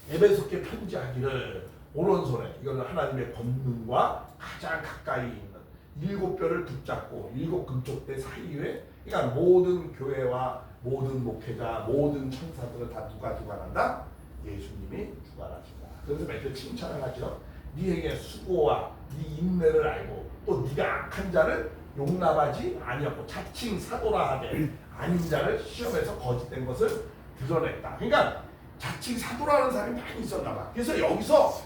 에베소께 편지하기를 오른손에 이거는 하나님의 권능과 가장 가까이 있는 7뼈를 붙잡고 7 금쪽대 사이에 그러니까 모든 교회와 모든 목회자 모든 천사들은 다 누가 주관한다? 예수님이 주관하신다. 그래서 매일 칭찬을 하죠. 네에게 수고와 네 인내를 알고 또 네가 악한 자를 용납하지 아니었고 자칭 사도라 하되 아닌 자를 시험에서 거짓된 것을 드러냈다. 그러니까 자칭 사도라는 사람이 많이 있었나 봐. 그래서 여기서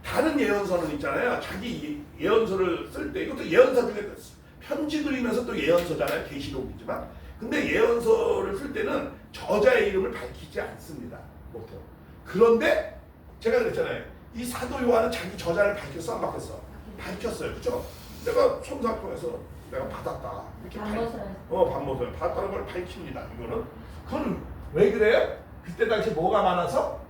다른 예언서는 있잖아요. 자기 예언서를 쓸 때 이것도 예언서 중에 편지 그리면서 또 예언서잖아요. 계시록이지만 근데 예언서를 쓸 때는 저자의 이름을 밝히지 않습니다. 보통. 그런데 제가 그랬잖아요. 이 사도 요한은 자기 저자를 밝혔어 안 밝혔어? 밝혔어요. 그렇죠? 내가 솜사통에서 내가 받았다. 이렇게 반모서를 받았다는 걸 밝힙니다. 이거는 그건 왜 그래요? 그때 당시 뭐가 많아서?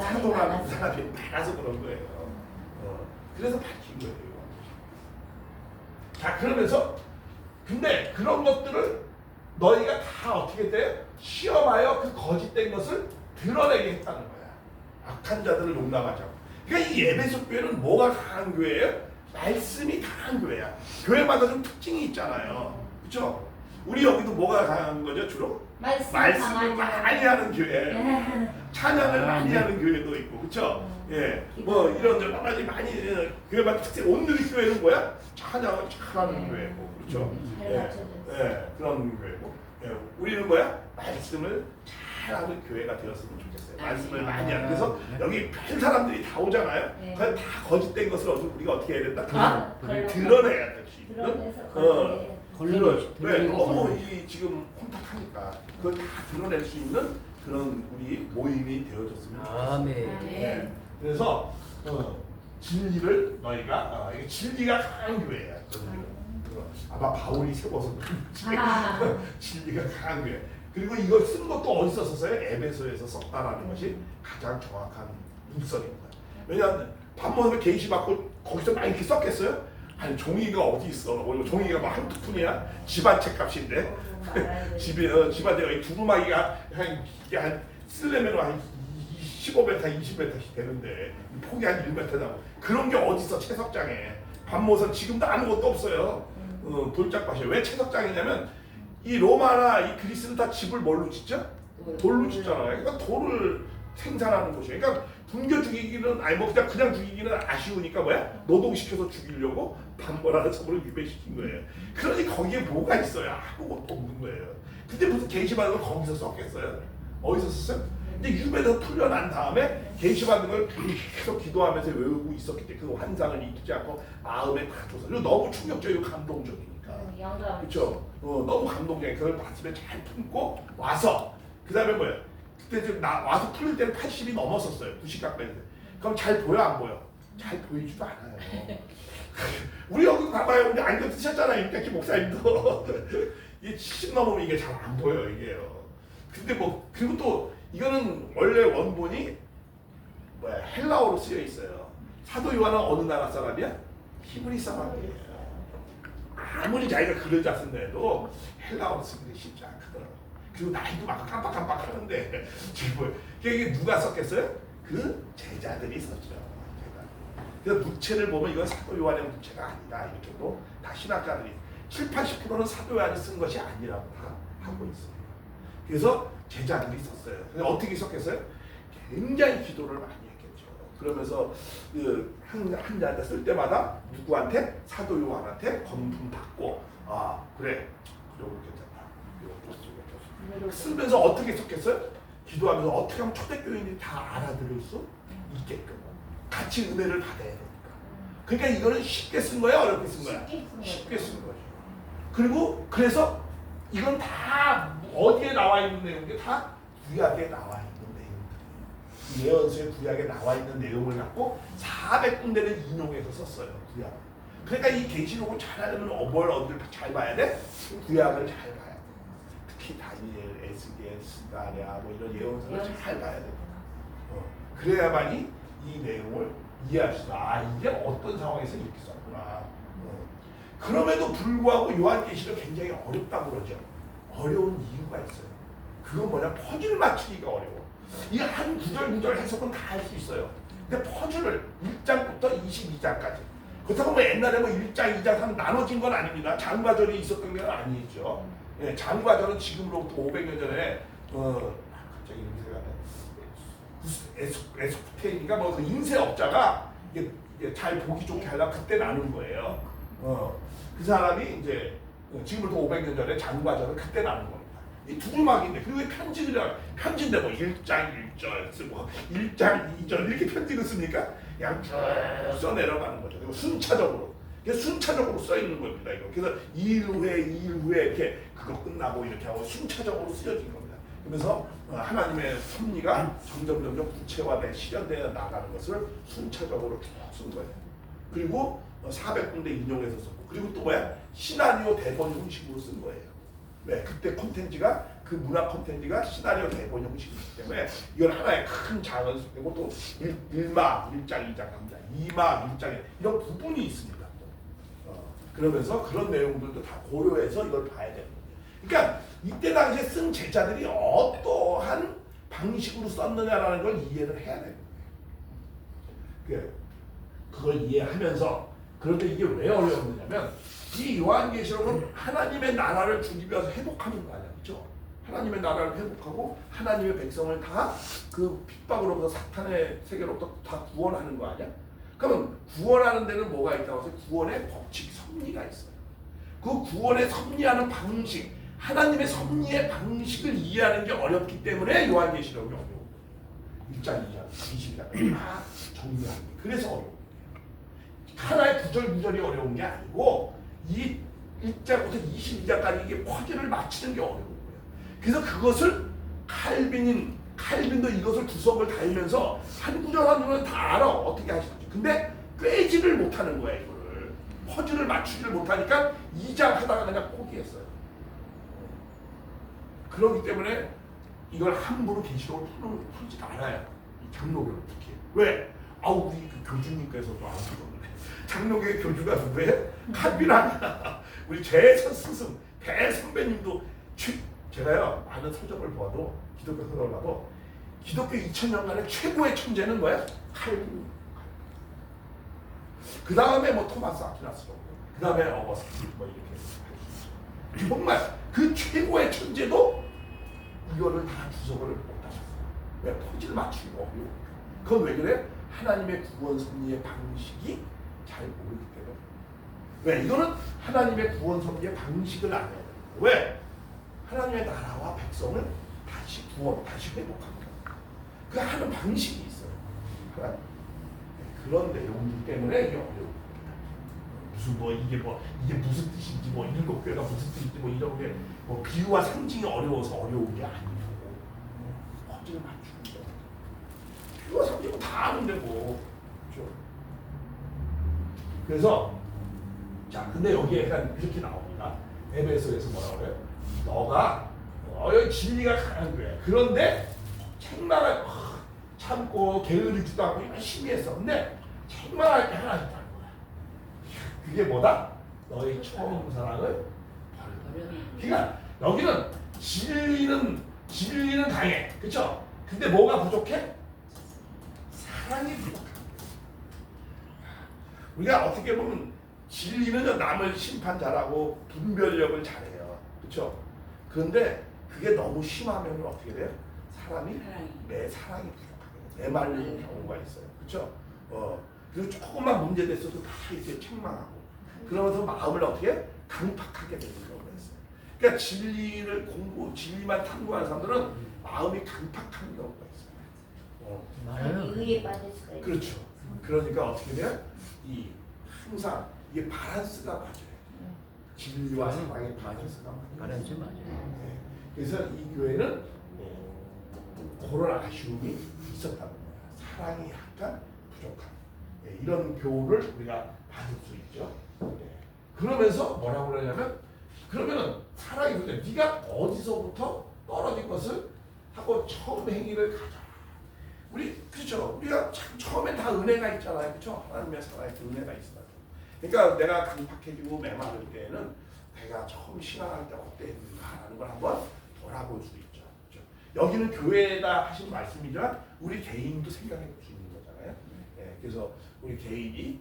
사도라는 사람이 많아서 그런 거예요. 그래서 밝힌 거예요. 자 그러면서 근데 그런 것들을 너희가 다 어떻게 돼? 시험하여 그 거짓된 것을 드러내게 했다는 거야. 악한 자들을 용납하자고. 그러니까 이 에베소 교회는 뭐가 강한 교회예요? 말씀이 강한 교회야. 교회마다 좀 특징이 있잖아요. 그렇죠? 우리 여기도 뭐가 강한 거죠? 주로? 말씀을 많이 하는 교회, 찬양을 많이 네. 하는 교회도 있고, 그렇죠? 예, 뭐 이런 여러 가지 많이 교회마다 특색. 오늘의 교회는 뭐야? 찬양을 잘하는 교회고, 그렇죠? 예, 그런 교회고, 우리는 뭐야? 말씀을 잘하는 교회가 되었으면 좋겠어요. 말씀을 많이 하는. 그래서 여기 별 사람들이 다 오잖아요. 네. 그건 다 거짓된 것을 우리가 어떻게 해야 된다? 드러내서 드러내야 돼. 걸러내죠. 왜 너무 이 지금 혼탁하니까 그걸 다 드러낼 수 있는 그런 우리 모임이 되어졌으면 좋겠어요. 아멘. 네. 그래서 진리를 너희가 이게 진리가 강한 교회야. 아마 바울이 세워서 진리가 강한 교회. 그리고 이걸 쓴 것도 어디서 썼어요? 에베소에서 썼다라는 것이 가장 정확한 문서입니다. 왜냐하면 밥 먹으면 계시 받고 거기서 많이 이렇게 썼겠어요? 아니 종이가 어디 있어? 종이가 막 한두 푼이야? 집안 책값인데 집안 내가 이 두루마기가 한 쓰려면 한 15m, 20m씩 되는데 폭이 한 1m잖아. 그런 게 어디 있어? 채석장에 밥 먹어서 지금도 아무것도 없어요. 돌짝밭이에요. 왜 채석장이냐면 이 로마나 이 그리스는 다 집을 뭘로 짓죠? 돌로 짓잖아요. 그러니까 돌을 생산하는 곳이에요. 그러니까 굶겨 죽이기는 아니 뭐 그냥 죽이기는 아쉬우니까 뭐야? 노동시켜서 죽이려고 반벌하는 섬으로 유배시킨 거예요. 그러니 거기에 뭐가 있어요? 아무것도 없는 거예요. 근데 무슨 계시받은 걸 거기서 썼겠어요? 어디서 썼어요? 이제 유배에서 풀려난 다음에 계시받은 걸 계속 기도하면서 외우고 있었기 때문에 그 환상을 잊지 않고 마음에 다 줬어요. 그리고 너무 충격적이고 감동적이니까. 그렇죠? 너무 감동적인 그걸 말씀에 잘 품고 와서 그 다음에 뭐예요? 그때 지금 와서 풀릴 때는 80이 넘었었어요. 90 가까이. 그럼 잘 보여 안 보여? 잘 보이지도 않아요. 우리 여기 봐봐요. 우리 안경 쓰셨잖아요. 임택기 목사님도. 이게 70 넘으면 이게 잘 안 보여 이게요. 근데 뭐 그리고 또 이거는 원래 원본이 뭐야 헬라어로 쓰여 있어요. 사도 요한은 어느 나라 사람이야? 히브리 사람이에요. 아무리 자기가 글을 잘 쓴다 해도 헬라어로 쓰는 게 쉽지 않거든요. 그리고 나이도 막 깜빡깜빡 하는데 지금 이게 누가 썼겠어요? 그 제자들이 썼죠. 그래서 묵체를 보면 이건 사도 요한의 묵체가 아니다 이렇게도 다 신학자들이 70~80%는 사도 요한이 쓴 것이 아니라고 다 하고 있습니다. 그래서 제자들이 썼어요. 근데 어떻게 썼겠어요? 굉장히 기도를 많이 했겠죠. 그러면서 한 자한테 쓸 때마다 누구한테? 사도 요한한테 검품 받고 그래 이거 괜찮다. 이거 쓰면서 어떻게 썼겠어요? 기도하면서 어떻게 하면 초대교인들이 다 알아들을 수 있게끔 같이 은혜를 받아야 되니까. 그러니까 이거는 쉽게 쓴 거야, 어렵게 쓴 거야? 쉽게 쓴 거죠. 그리고 그래서 이건 다 어디에 나와 있는 내용인데 다 구약에 나와 있는 내용들. 예언서의 구약에 나와 있는 내용을 갖고 400군데를 인용해서 썼어요. 구약. 그러니까 이 계시록을 잘하려면 뭘 어디를 잘 봐야 돼? 구약을 잘 봐야 돼. 특히 다니엘, 에스겔, 스가랴 뭐 이런 예언서를 잘 봐야 돼. 그래야만이 이 내용을 이해할 수 있어. 이게 어떤 상황에서 이렇게 썼구나. 그럼에도 불구하고 요한계시록 굉장히 어렵다고 그러죠. 어려운 이유가 있어요. 그건 뭐냐? 퍼즐 맞추기가 어려워. 이 한 구절 해석은 다 할 수 있어요. 근데 퍼즐을 1장부터 22장까지. 그렇다고 뭐 옛날에 뭐 1장, 2장, 3 나눠진 건 아닙니다. 장과절이 있었던 게 아니죠. 예, 장과절은 지금으로부터 500년 전에 갑자기 인쇄가 에스쿠테인가 뭐 그 인쇄업자가 이게 잘 보기 좋게 하려고 그때 나눈 거예요. 그 사람이 이제 지금부터 500년 전에 장과절을 그때 나눈 겁니다. 이 두루마기인데 그리고 편지인데 뭐 1장 1절 쓰고 1장 2절 이렇게 편지를 씁니까? 그냥 쭉 써 내려가는 거죠. 그리고 순차적으로 써 있는 겁니다. 이거. 그래서 2일 후에 이렇게 그거 끝나고 이렇게 하고 순차적으로 쓰여진 겁니다. 그래서 하나님의 섭리가 점점 구체화돼 실현되어 나가는 것을 순차적으로 쭉 쓴 거예요. 그리고 400군데 인용해서 썼고 그리고 또 뭐야? 시나리오 대본 형식으로 쓴 거예요. 왜? 그때 콘텐츠가 그 문화 콘텐츠가 시나리오 대본 형식이기 때문에 이건 하나의 큰 장을 쓰고 또 1막, 1장, 2장, 3장, 2막, 1장 이런 부분이 있습니다. 그러면서 그런 내용들도 다 고려해서 이걸 봐야 되는 거예요. 그러니까 이때 당시에 쓴 제자들이 어떠한 방식으로 썼느냐라는 걸 이해를 해야 되는 거예요. 그걸 이해하면서 그런데 이게 왜 어려웠느냐면 이 요한계시록은 하나님의 나라를 주기 위해서 회복하는 거 아니야, 그렇죠? 하나님의 나라를 회복하고 하나님의 백성을 다 그 핍박으로부터 사탄의 세계로부터 다 구원하는 거 아니야? 그러면 구원하는 데는 뭐가 있다고 해서 구원의 법칙, 섭리가 있어요. 그 구원의 섭리하는 방식, 하나님의 섭리의 방식을 이해하는 게 어렵기 때문에 요한계시록이 어려워. 1장, 2장, 20장 다 정리하는 게 그래서 어려워. 하나의 구절구절이 어려운 게 아니고 이 1장부터 22장까지 이게 퍼즐을 맞추는 게 어려운 거예요. 그래서 그것을 칼빈도 이것을 구석을 달면서 한 구절 한 구절 다 알아. 어떻게 하시는지. 근데 꿰지를 못하는 거야. 이거를 퍼즐을 맞추지를 못하니까 2장 하다가 그냥 포기했어요. 그렇기 때문에 이걸 함부로 계시록을 풀지 않아요. 이 장로교는 특히. 왜? 아우 우리 그 교주님께서도 안 풀었는데 장로교의 교주가 누구예요? 칼빈하냐. 우리 제선 스승 대선배님도 제가요 많은 서적을 보아도 기독교 서적을 봐도 기독교 2000년간의 최고의 천재는 뭐야? 칼빈. 그 다음에 뭐 토마스 아퀴나스로, 그 다음에 어거스틴 뭐 이렇게 정말 그 최고의 천재도 이거를 다 주석을 못하셨어요. 왜? 퍼즐 맞추기가 어려워. 그건 왜 그래? 하나님의 구원 섭리의 방식이 잘 모르기 때문에. 왜? 이거는 하나님의 구원 섭리의 방식을 알아야 돼요. 왜? 하나님의 나라와 백성을 다시 구원, 다시 회복합니다. 그 하는 방식이 있어요. 하나님. 그런 내용이기 때문에 이게 어려워요. 이게 무슨 뜻인지 뭐 일곱 교회가 무슨 뜻인지 뭐 이런 게 뭐 비유와 상징이 어려워서 어려운 게 아니고 퍼즐을 맞추는 거. 비유와 상징은 다 아는데 뭐. 그렇죠? 그래서 자 근데 여기에 약간 이렇게 나옵니다. 에베소에서 뭐라고 그래요? 너가 너의 진리가 강한 거야. 그런데 책망을 참고 게으르지도 않고 열심히 했어. 근데 책망할 게 하나 있다는 거야. 그게 뭐다? 너의 처음 사랑을 버려. 그러니까 여기는 진리는 강해. 그렇죠? 근데 뭐가 부족해? 사랑이 부족한 거야. 우리가 어떻게 보면 진리는 남을 심판 잘하고 분별력을 잘해요. 그렇죠? 그런데 그게 너무 심하면 어떻게 돼요? 내 사랑이 부족하게 메말리는 경우가 있어요. 그렇죠? 그리고 조금만 문제 됐어도 다 이렇게 책망하고 그러면서 마음을 어떻게 강팍하게 되는 경우가 있어요. 그러니까 진리만 탐구하는 사람들은 마음이 강팍한 경우가 있어요. 의에 빠질 수가 있어요. 그렇죠. 그러니까 어떻게 돼요? 항상 이게 바란스가 맞아요. 진리와 사랑의 바란스가 맞아요. 네. 그래서 이 교회는 그런 아쉬움이 있었다는 거예요. 사랑이 약간 부족한 이런 교훈을 우리가 받을 수 있죠. 그러면서 뭐라고 그러냐면 그러면은 사랑이 부족해. 네가 어디서부터 떨어진 것을 하고 처음 행위를 가져. 그렇죠. 우리가 참 처음에 다 은혜가 있잖아요. 그렇죠. 하나님의 사랑에 은혜가 있어요. 그러니까 내가 강팍해지고 메마를 때에는 내가 처음 신앙할 때 어땠는가라는 걸 한번 돌아볼 수 있죠. 그렇죠? 여기는 교회다 하신 말씀이지만 우리 개인도 생각해 볼 수 있는 거잖아요. 그래서 우리 개인이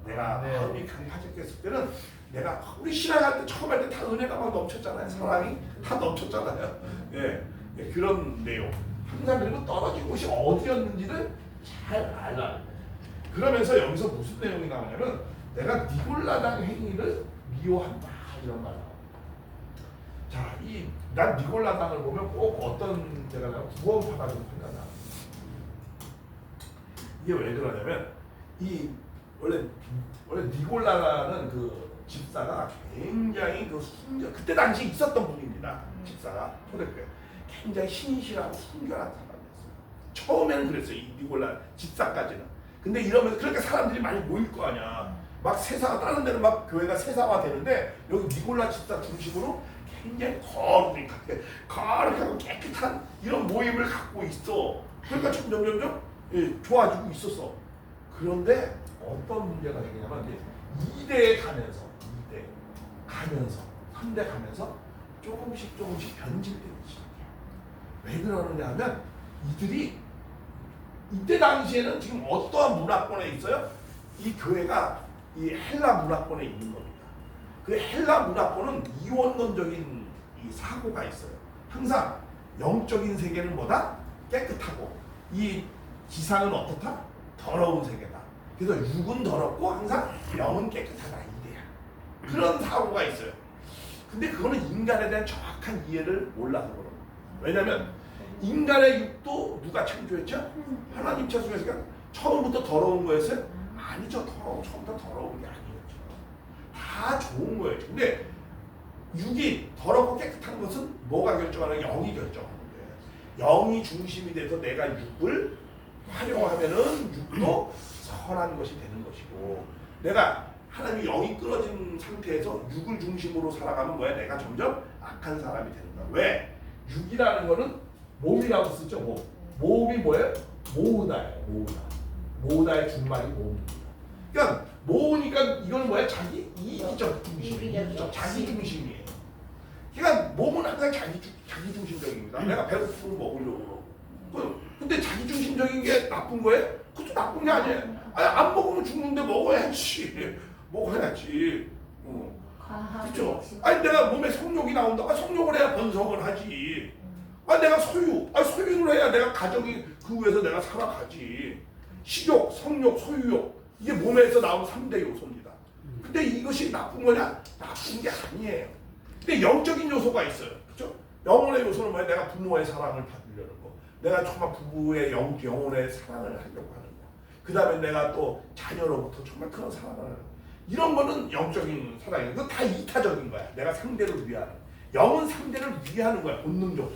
내가 마음이 강팍했을 때는 우리 신앙할 때 처음 할 때 다 은혜가 막 넘쳤잖아요. 사랑이 다 넘쳤잖아요. 그런 내용. 항상 그리고 떨어진 곳이 어디였는지를 잘 알아야 돼. 그러면서 여기서 무슨 내용이 나오냐면 내가 니골라당 행위를 미워한다 이런 말 나옵니다. 자, 난 니골라당을 보면 꼭 어떤 데가 나면 구원파가 좀 생각나. 이게 왜 그러냐면 원래 니골라라는 그 집사가 굉장히 그때 당시 있었던 분입니다. 집사가 초대교회. 굉장히 신실하고 순결한 사람이었어요. 처음에는 그랬어요. 이 니골라 집사까지는. 근데 이러면서 그러니까 사람들이 많이 모일 거 아니야. 막 다른 데는 막 교회가 세상화 되는데 여기 니골라 집사 중심으로 굉장히 거룩하고 깨끗한 이런 모임을 갖고 있어. 그러니까 점점 좋아지고 있었어. 그런데 어떤 문제가 생기냐면 2대에 가면서 3대 가면서 조금씩 변질되기 시작해. 왜 그러느냐 하면 이들이 이때 당시에는 지금 어떠한 문화권에 있어요? 이 교회가 이 헬라 문화권에 있는 겁니다. 그 헬라 문화권은 이원론적인 이 사고가 있어요. 항상 영적인 세계는 뭐다? 깨끗하고 이 지상은 어떻다? 더러운 세계다. 그래서 육은 더럽고 항상 영은 깨끗하다 이래야. 그런 사고가 있어요. 근데 그거는 인간에 대한 정확한 이해를 몰라서 그런 거예요. 왜냐면 인간의 육도 누가 창조했죠? 하나님 창조했으니까 처음부터 더러운 거였어요? 아니죠. 처음부터 더러운 게 아니었죠. 다 좋은 거예요. 근데 육이 더럽고 깨끗한 것은 뭐가 결정하는 거예요? 영이 결정하는 거예요. 영이 중심이 돼서 내가 육을 활용하면은 육도 선한 것이 되는 것이고, 내가 하나님이 영이 끊어진 상태에서 육을 중심으로 살아가면 뭐야? 내가 점점 악한 사람이 되는 거야. 왜? 육이라는 거는 몸이라고 쓰죠. 몸. 몸이 뭐예요? 모으다예요. 모으다. 모으다의 준말이 모읍니다. 그러니까 모으니까 이건 뭐야? 자기 이기적 중심이에요. 자기 중심이에요. 그러니까 몸은 항상 자기 중심적입니다. 내가 배고프면 먹으려고 그러고. 근데 자기 중심적인 게 나쁜 거예요? 그것도 나쁜 게 아니에요. 아니, 안 먹으면 죽는데 먹어야지. 먹어야지. 그렇죠? 아니 내가 몸에 성욕이 나온다. 아, 성욕을 해야 번성을 하지. 아 내가 소유를 해야 내가 가정이 그 위에서 내가 살아가지. 식욕, 성욕, 소유욕 이게 몸에서 나온 3대 요소입니다. 근데 이것이 나쁜 거냐? 나쁜 게 아니에요. 근데 영적인 요소가 있어요. 그렇죠? 영혼의 요소는 뭐야? 내가 부모의 사랑을 받으려는 거. 내가 정말 부부의 영혼의 사랑을 하려고 하는 거. 그 다음에 내가 또 자녀로부터 정말 그런 사랑을 하는 거. 이런 거는 영적인 사랑이에요. 그거 다 이타적인 거야. 내가 상대를 위하는. 영은 상대를 위하는 거야. 본능적으로.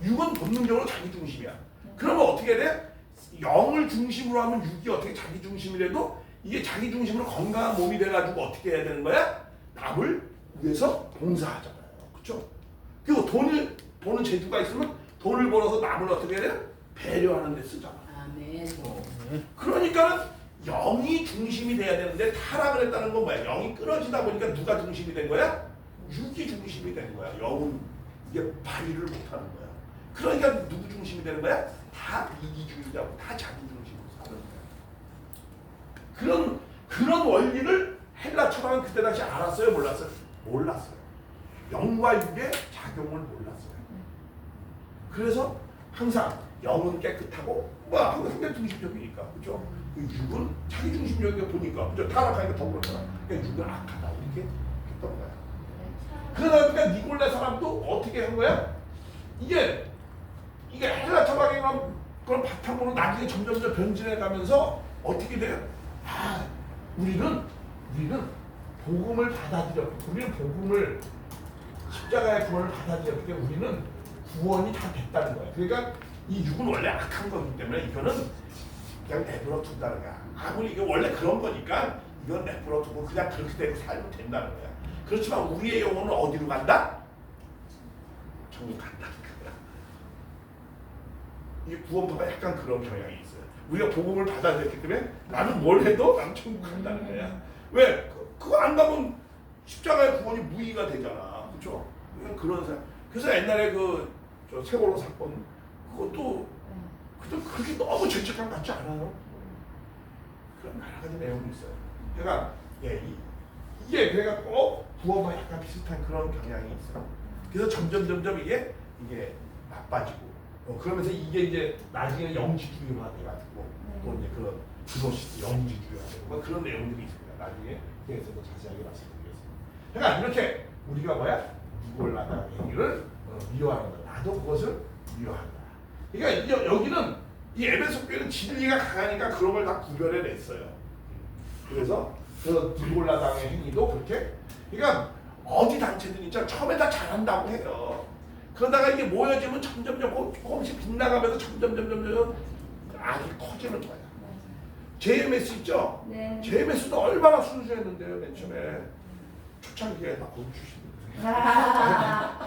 육은 본능적으로 자기 중심이야. 그러면 어떻게 돼? 영을 중심으로 하면 육이 어떻게 자기 중심이라도 이게 자기 중심으로 건강한 몸이 돼가지고 어떻게 해야 되는 거야? 남을 위해서 봉사하잖아요. 그렇죠? 그리고 돈은 재주가 있으면 돈을 벌어서 남을 어떻게 해야 돼? 배려하는 데 쓰잖아. 아멘. 그러니까는 영이 중심이 돼야 되는데 타락을 했다는 건 뭐야? 영이 끊어지다 보니까 누가 중심이 된 거야? 육이 중심이 된 거야. 영은 이게 발휘를 못하는 거야. 그러니까 누구 중심이 되는 거야? 다 이기주의자고 다 자기 중심으로 사는 거야. 그런 원리를 헬라 철학은 그때 당시 알았어요? 몰랐어요? 몰랐어요. 영과 육의 작용을 몰랐어요. 그래서 항상 영은 깨끗하고 항상 상대 중심적이니까 그죠? 그 육은 자기 중심적이니까 보니까 그죠? 타락하니까 더 그렇잖아. 그러니까 육은 악하다 이렇게 했던 거야. 그러다 보니까 니골라 사람도 어떻게 한 거야? 이게 헬라 철학의 그런 바탕으로 나중에 점점 변질해 가면서 어떻게 돼요? 아, 우리는 복음을 받아들였고, 우리는 복음을 십자가의 구원을 받아들였기 때문에 우리는 구원이 다 됐다는 거야. 그러니까 이 육은 원래 악한 거기 때문에 이거는 그냥 내버려 둔다는 거야. 아무리 이게 원래 그런 거니까 이건 내버려 두고 그냥 그렇게 되고 살면 된다는 거야. 그렇지만 우리의 영혼은 어디로 간다? 천국 간다는 거야. 이 구원파가 약간 그런 경향이 있어요. 우리가 복음을 받아들였기 때문에 나는 뭘 해도 나는 천국 간다는 거야. 왜? 그거 안 가면 십자가의 구원이 무의가 되잖아. 그렇죠? 그런 사람. 그래서 옛날에 저 세월호 사건 그것도 그렇게 너무 죄책감 같지 않아요? 그런 여러 가지 내용이 있어요. 그러니까 이게 그러니까 꼭 구원과 약간 비슷한 그런 경향이 있어요. 그래서 점점 이게 나빠지고 그러면서 이게 이제 나중에 영지주의화 돼가지고 또 이제 그런 그노시스 영지주의화 되고 그런 내용들이 있습니다. 나중에 대해서도 자세하게 말씀드리겠습니다. 그러니까 이렇게 우리가 니골라다 얘기를 미워하는 거야. 나도 그것을 미워한다. 그러니까 여기는 이 에베소 교회는 진리가 강하니까 그런 걸 다 구별해 냈어요. 그래서 그 니골라당의 행위도 그렇게. 그러니까 어디 단체든 있잖아. 처음에 다 잘한다고 해요. 그러다가 이게 모여지면 점점 조금씩 빗나가면서 점점 악이 커지는 거야. JMS 있죠? 네. JMS도 얼마나 순수했는데요, 맨 처음에. 초창기에 막 거기 출신인데.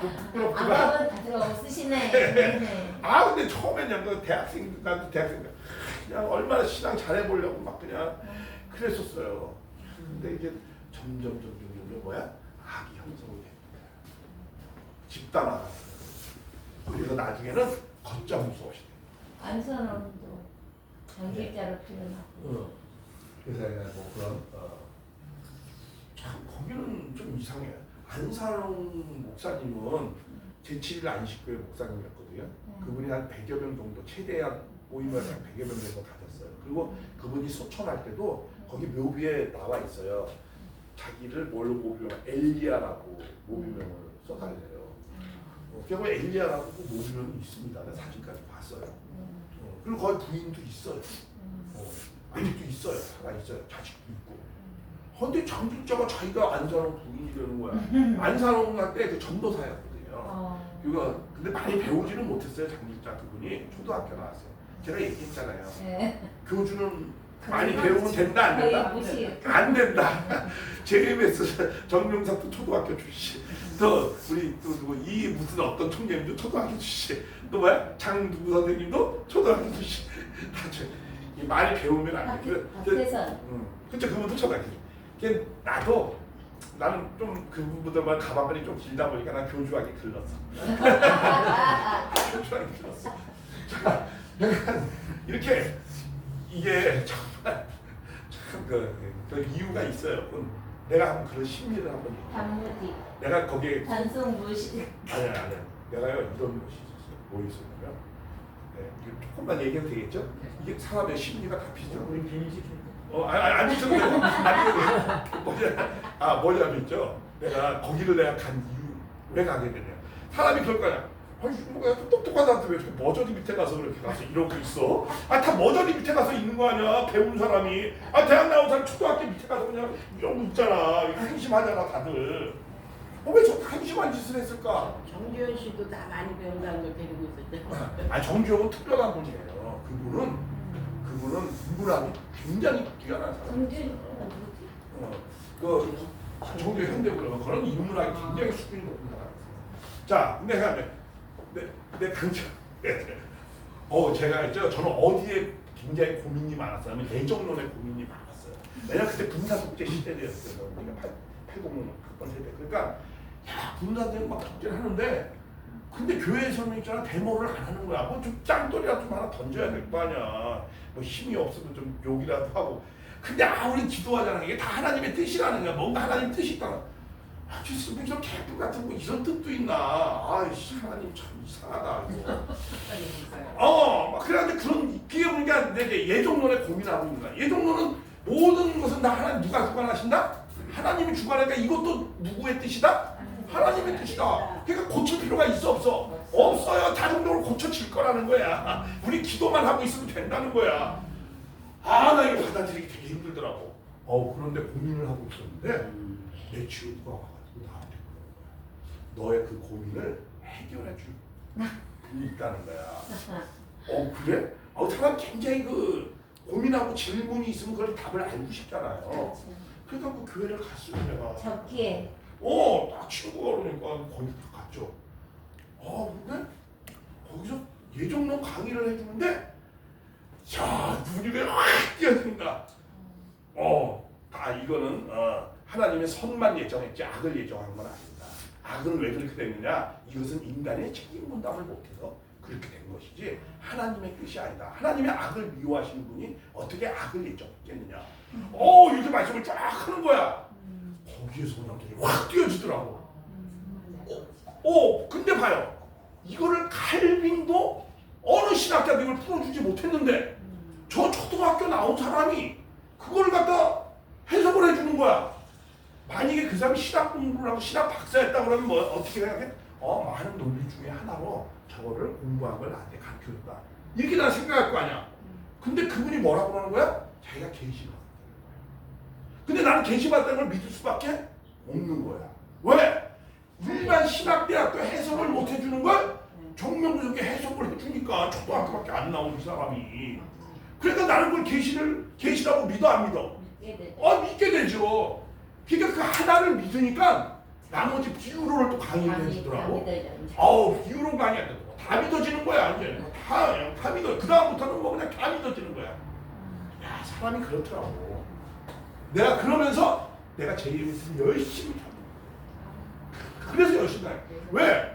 부끄럽구나. 다들 쓰시네. 네. 근데 처음엔 그냥 나도 대학생들 그냥 얼마나 신앙 잘해보려고 막 그냥 그랬었어요. 근데 이제 점점 악이 형성이 됩니다. 집단화가. 그래서 나중에는 걷자 무서워시 됩니다. 안선원도 장길자로 표현하고. 그래서 그런 참 거기는 좀 이상해요. 안산홍 목사님은 제7일 안식교회 목사님이었거든요. 그분이 한 100여 명 정도 최대한 모임을 한 100여 명 정도 가졌어요. 그리고 그분이 소천할 때도 거기 묘비에 나와 있어요. 자기를 뭘로 모비명 엘리야라고 모비명을 써달래요. 결국 엘리야라고 모비명이 있습니다. 내가 사진까지 봤어요. 그리고 거기 부인도 있어요. 아직도 있어요. 하나 있어요. 자식도 있고. 근데 장길자가 자기가 안산홍 부인이라는 거야. 안산홍 때 그 전도사였거든요. 그거 근데 많이 배우지는 못했어요. 장길자 그분이 초등학교 나왔어요. 제가 얘기했잖아요. 교주는 많이 배우면 된다 안 된다? 안 된다. JMS 정명석도 초등학교 출신. 또 우리 또 누구 이 무슨 어떤 총장님도 초등학교 출신. 또 뭐야 장두구 선생님도 초등학교 출신. 다 많이 배우면 안 돼. 그래서 그쵸 그분도 초등학교. 나도 나는 좀 그분보다만 가방끈이 좀 길다 보니까 난 교주하게 글렀어. 교주하게 글렀어. 자, 약간 이렇게 이게 정말 그 이유가 있어요. 내가 한번 그런 심리를 한번 단무지 내가 거기에 단순 무시 아니야 내가요 이런 것이 있었어요. 뭐 있었냐면 이게 조금만 얘기해도 되겠죠? 이게 사람의 심리가 다 비슷한 우리 비밀식 안 있었는데 뭐냐면 있죠. 내가 거기를 내가 간 이유 왜 가게 되냐? 사람이 그럴 거야. 아니 뭐야 똑똑한 사람한테 왜 이렇게 머저리 밑에 가서 그렇게 가서 이러고 있어? 다 머저리 밑에 가서 있는 거 아니야? 배운 사람이 대학 나온 사람 초등학교 밑에 가서 그냥 이러고 있잖아. 한심하잖아 다들. 왜 저 한심한 짓을 했을까? 정주현 씨도 다 많이 배운다는 걸 데리고 있었대. 정주영은 특별한 분이에요. 그분은 인문학이 굉장히 뛰어난 사람이에요. 정주영 현대분은 그런 인문학이 굉장히 수준이 높은 사람이에요. 자, 내 강점. 제가 있죠. 저는 어디에 굉장히 고민이 많았어요. 예정론에 고민이 많았어요. 왜냐면 그때 분사독재 시대였어요. 우리가 80학번 세대. 그러니까 분사대는 막 독재를 하는데 근데 교회에서는 있잖아 데모를 안 하는 거야. 뭐 좀 짱돌이라도 좀 하나 던져야 될 거 아니야. 뭐 힘이 없어도 좀 욕이라도 하고. 근데 우리 기도하잖아. 이게 다 하나님의 뜻이라는 거야. 뭔가 하나님 뜻이 있다는 거야. 주스 무슨 개뿔 같은 거 이런 뜻도 있나? 아이씨 하나님 참 이상하다 이거. 막 그래가지고 그게 보니까 내 예정론에 고민하고 있는 거야. 예정론은 모든 것은 다 하나님 누가 주관하신다? 하나님이 주관하니까 이것도 누구의 뜻이다? 하나님의 뜻이다. 그러니까 고칠 필요가 있어 없어? 없어요. 다중적으로 고쳐질 거라는 거야. 우리 기도만 하고 있으면 된다는 거야. 나 이거 받아들이기 되게 힘들더라고. 그런데 고민을 하고 있었는데 내 친구가 와가지고 나한테 그러는 거야. 너의 그 고민을 해결해 줄 분이 있다는 거야. 그래? 사람 굉장히 고민하고 질문이 있으면 그걸 답을 알고 싶잖아요. 그러니까 그 교회를 갔어요 내가. 적기에 딱 친구가 그러니까 거기 다 갔죠. 근데 거기서 예정론 강의를 해주는데 눈이 확 띄어진다. 이거는 하나님의 선만 예정했지 악을 예정한 건 아니다. 악은 왜 그렇게 됐느냐? 이것은 인간의 책임 분담을 못해서 그렇게 된 것이지 하나님의 뜻이 아니다. 하나님의 악을 미워하시는 분이 어떻게 악을 예정했겠느냐? 이렇게 말씀을 쫙 하는 거야. 거기에서 그냥 되게 확 뛰어지더라고. 근데 봐요. 이거를 칼빈도 어느 신학자도 이걸 풀어주지 못했는데 저 초등학교 나온 사람이 그걸 갖다 해석을 해주는 거야. 만약에 그 사람이 신학 공부를 하고 신학 박사였다 그러면 뭐 어떻게 생각해? 많은 논리 중에 하나로 저거를 공부한 걸 나한테 가르쳐줬다. 이렇게 난 생각할 거 아니야. 근데 그분이 뭐라고 그러는 거야? 자기가 계시받았다는 거야. 근데 나는 계시받았다는 걸 믿을 수밖에 없는 거야. 왜? 일반 신학대학도 해석을 못 해주는 걸 정명석이 해석을 해주니까 초등학교밖에 안 나온 사람이. 그러니까 나는 그걸 계시라고 믿어 안 믿어? 믿게 되죠. 그러니까 그 하나를 믿으니까 나머지 비유로를 또 강의를 해주더라고. 비유로 강의 안 되고 다 믿어지는 거야 이제. 다 믿어. 그 다음부터는 뭐 그냥 다 믿어지는 거야. 사람이 그렇더라고. 내가 그러면서 내가 JMS를 열심히 하고. 그래서 열심히 해. 왜?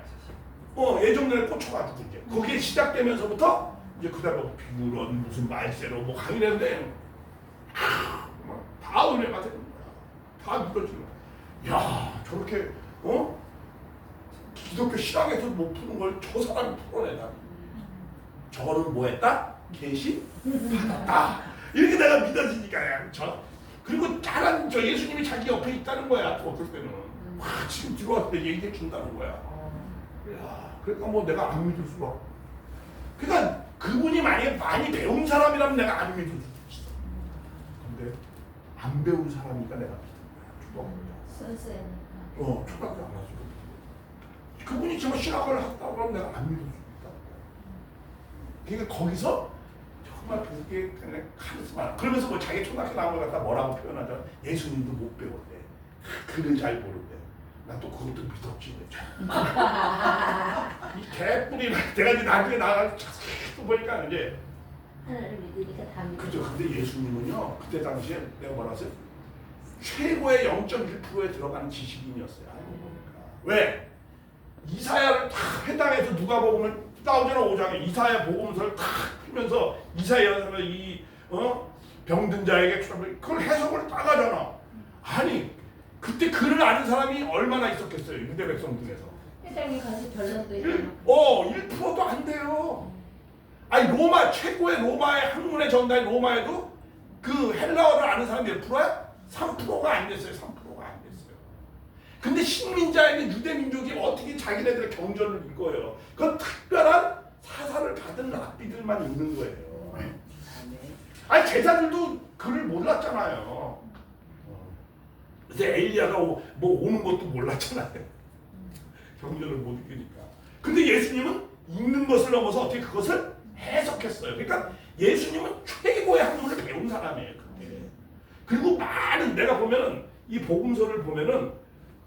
예정론에 꽂혀가지고 이제 거기에 시작되면서부터 이제 그다음에 비유론 무슨 말세로 뭐 강의를 했는데 다 은혜가 되는 거야. 다 믿어지는 거야. 저렇게 기독교 신앙에서 못 푸는 걸 저 사람이 풀어내다. 저거는 뭐 했다? 계시 받았다. 이렇게 내가 믿어지니까 그리고 잘한 저 예수님이 자기 옆에 있다는 거야. 또 어떨 때는 와 지금 들어왔을 때 얘기해 준다는 거야. 야, 그러니까 뭐 내가 안 믿을 수가. 그러니까 그분이 만약에 많이 배운 사람이라면 내가 안 믿을 수 있어. 근데 안 배운 사람이니까 내가 믿는 거야. 선수니까. 초등학교 안 가서. 그분이 정말 신학을 했다고 하면 내가 안 믿을 수 있다. 그러니까 거기서 정말 그게 그냥 카리스마. 그러면서 뭐 자기 초등학교 나온 걸 갖다 뭐라고 표현하죠? 예수님도 못 배웠대. 글을 잘 모른대. 나 또 그것도 믿었지. 이 개뿔이 내가 이제 나중에 나가서 또 보니까 이제 하나를 믿으니까 다 믿어. 그죠. 근데 예수님은요 그때 당시에 내가 뭐라 했어요? 최고의 0.1%에 들어가는 지식인이었어요. 왜? 이사야를 탁 해당해서 누가복음을 나오잖아. 5장에 이사야 복음서를 탁 피면서 이사야는 이 병든 자에게 그걸 해석을 딱 하잖아. 아니 그때 글을 아는 사람이 얼마나 있었겠어요. 유대 백성 중에서. 회장님 가서 결론도 1%도 안 돼요. 아니 로마 최고의 로마의 학문의 전당인 로마에도 그 헬라어를 아는 사람이 몇 프로야? 3%가 안 됐어요. 3%가 안 됐어요. 근데 식민자에는 유대 민족이 어떻게 자기네들의 경전을 읽어요? 그건 특별한 사사를 받은 랍비들만 읽는 거예요. 아니 제자들도 글을 몰랐잖아요. 그래서 엘리야가 뭐 오는 것도 몰랐잖아요. 경전을 못 읽으니까. 근데 예수님은 읽는 것을 넘어서 어떻게 그것을 해석했어요. 그러니까 예수님은 최고의 학문을 배운 사람이에요. 그때. 그리고 많은 내가 보면은 이 복음서를 보면은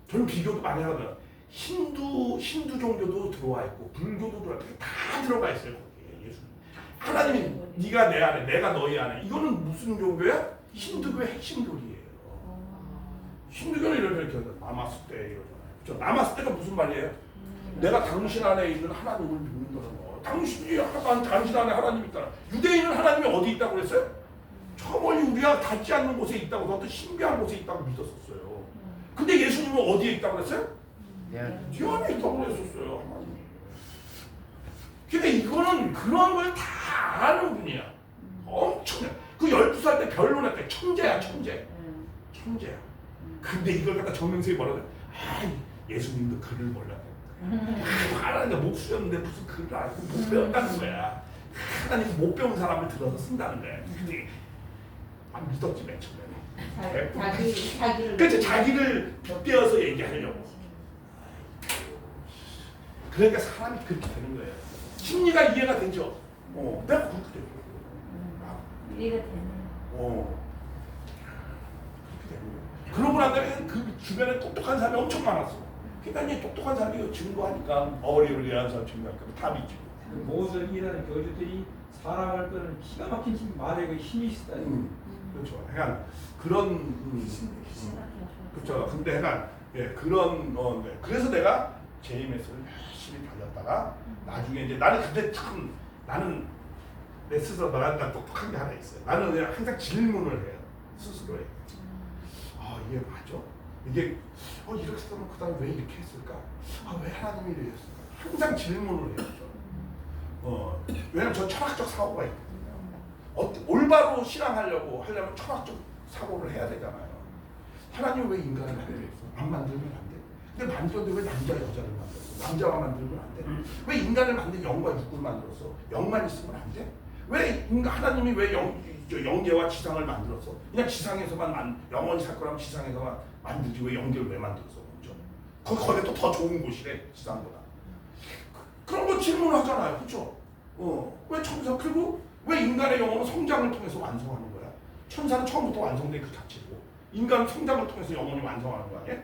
저는 비교도 많이 하거든요. 힌두 종교도 들어와 있고 불교도 들어와 있고 다 들어가 있어요. 거기에 예수님. 하나님이 네가 내 안에 내가 너희 안에. 이거는 무슨 종교야? 힌두교의 핵심 교리예요. 힌두교는 이렇게 나마스테 이러잖아요. 그렇죠? 나마스테가 무슨 말이에요? 내가 당신 안에 있는 하나님을 믿는다는 거. 당신 안에 하나님이 있다. 유대인은 하나님이 어디 있다고 그랬어요? 저 멀리 우리가 닿지 않는 곳에 있다고, 어떤 신비한 곳에 있다고 믿었었어요. 근데 예수님은 어디에 있다고 그랬어요? 네 안에 있다고 그랬었어요. 하나님이. 근데 이거는 그런 걸 다 아는 분이야. 엄청나. 그 12살 때 결론했대. 천재야, 천재. 천재야. 근데 이걸 갖다 정명석이 뭐라고 해? 예수님도 글을 몰랐대. 하나님가 목수였는데 무슨 글을 알고 못 배웠다는 거야. 하나님 못 배운 사람을 들어서 쓴다는 거야. 근데 안 믿었지 맨 처음에는. 자기를. 그래서 자기를 빗대어서 얘기하려고. 그러니까 사람이 그렇게 되는 거예요. 심리가 이해가 되죠. 내가 그렇게 되고. 이해가 되네. 그렇게 되는 거예요. 그러고 난 다음에 그 주변에 똑똑한 사람이 엄청 많았어. 그러니까 이제 똑똑한 사람이 증거하니까 어리어리한 사람 증거하니까 다 믿지. 모든 일하는 교주들이 사랑을 끄는 기가 막힌 말에 그 힘이 있다. 그렇죠. 그러니까 그런 그렇죠. 근데 약간 그런 네. 그래서 내가 JMS를 열심히 다녔다가 나중에 이제 나는 근데 참 나는 내 스스로 나는 똑똑한 게 하나 있어요. 나는 그냥 항상 질문을 해요. 스스로에. 이게 맞아? 이게 이렇게 쓰면 그다음 왜 이렇게 했을까? 왜 하나님이 이래 했을까? 항상 질문을 해요. 왜냐면 저 철학적 사고가 있거든요. 올바로 신앙하려면 철학적 사고를 해야 되잖아요. 하나님 왜 인간을 만들었어? 안 만들면 안 돼. 근데 만들었는데 왜 남자 여자를 만들었어? 남자와 만들면 안 돼. 왜 인간을 만든 영과 육구를 만들었어? 영만 있으면 안 돼? 왜 하나님이 왜 영계와 지상을 만들었어? 그냥 지상에서만 영원히 살 거라면 지상에서만 만들지 왜 영계를 왜 만들었어? 그렇죠? 거기 또 더 좋은 곳이래 지상보다. 그런 거 질문하잖아요, 그렇죠? 왜 천사 그리고 왜 인간의 영혼은 성장을 통해서 완성하는 거야? 천사는 처음부터 완성된 그 자체고 인간은 성장을 통해서 영혼이 완성하는 거 아니야?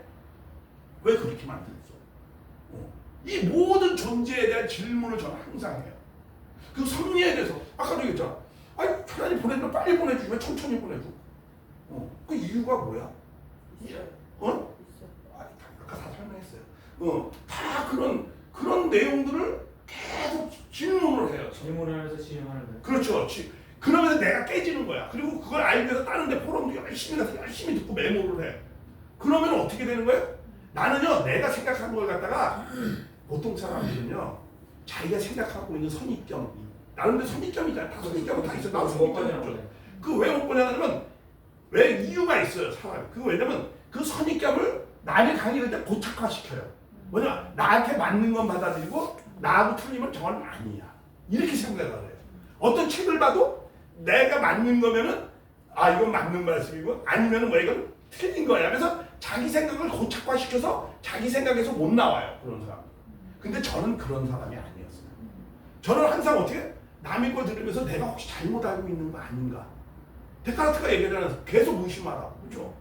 왜 그렇게 만들었어? 이 모든 존재에 대한 질문을 저는 항상 해요. 그 섭리에 대해서 아까도 얘기했잖아. 하나님 보내면 빨리 보내주지 왜 천천히 보내줘? 그 이유가 뭐야? 아까 다 설명했어요. 다 그런 내용들을 계속 질문을 해요. 질문하면서 질문하는 거예요. 그렇죠. 그러면서 내가 깨지는 거야. 그리고 그걸 알기 위해서 다른 데 포럼도 열심히 가서 열심히 듣고 메모를 해. 그러면 어떻게 되는 거예요? 나는요 내가 생각한 걸 갖다가 보통 사람들은요 자기가 생각하고 있는 선입점 나름대로 선입점이잖아. 다 선입점은 다 있어. 나도 선입점이 있죠. 그 왜 못 보냐면 왜 이유가 있어요 사람이. 그 왜냐면 그 선입점을 남의 강의를 때 고착화시켜요. 뭐냐 나한테 맞는 건 받아들이고 나하고 틀리면 저건 아니야 이렇게 생각을 해요. 어떤 책을 봐도 내가 맞는 거면은 아 이건 맞는 말씀이고 아니면은 뭐 이건 틀린 거야. 그래서 자기 생각을 고착화시켜서 자기 생각에서 못 나와요 그런 사람. 근데 저는 그런 사람이 아니었어요. 저는 항상 어떻게 남의 거 들으면서 내가 혹시 잘못 알고 있는 거 아닌가. 데카르트가 얘기하잖아요. 계속 의심하라. 그죠?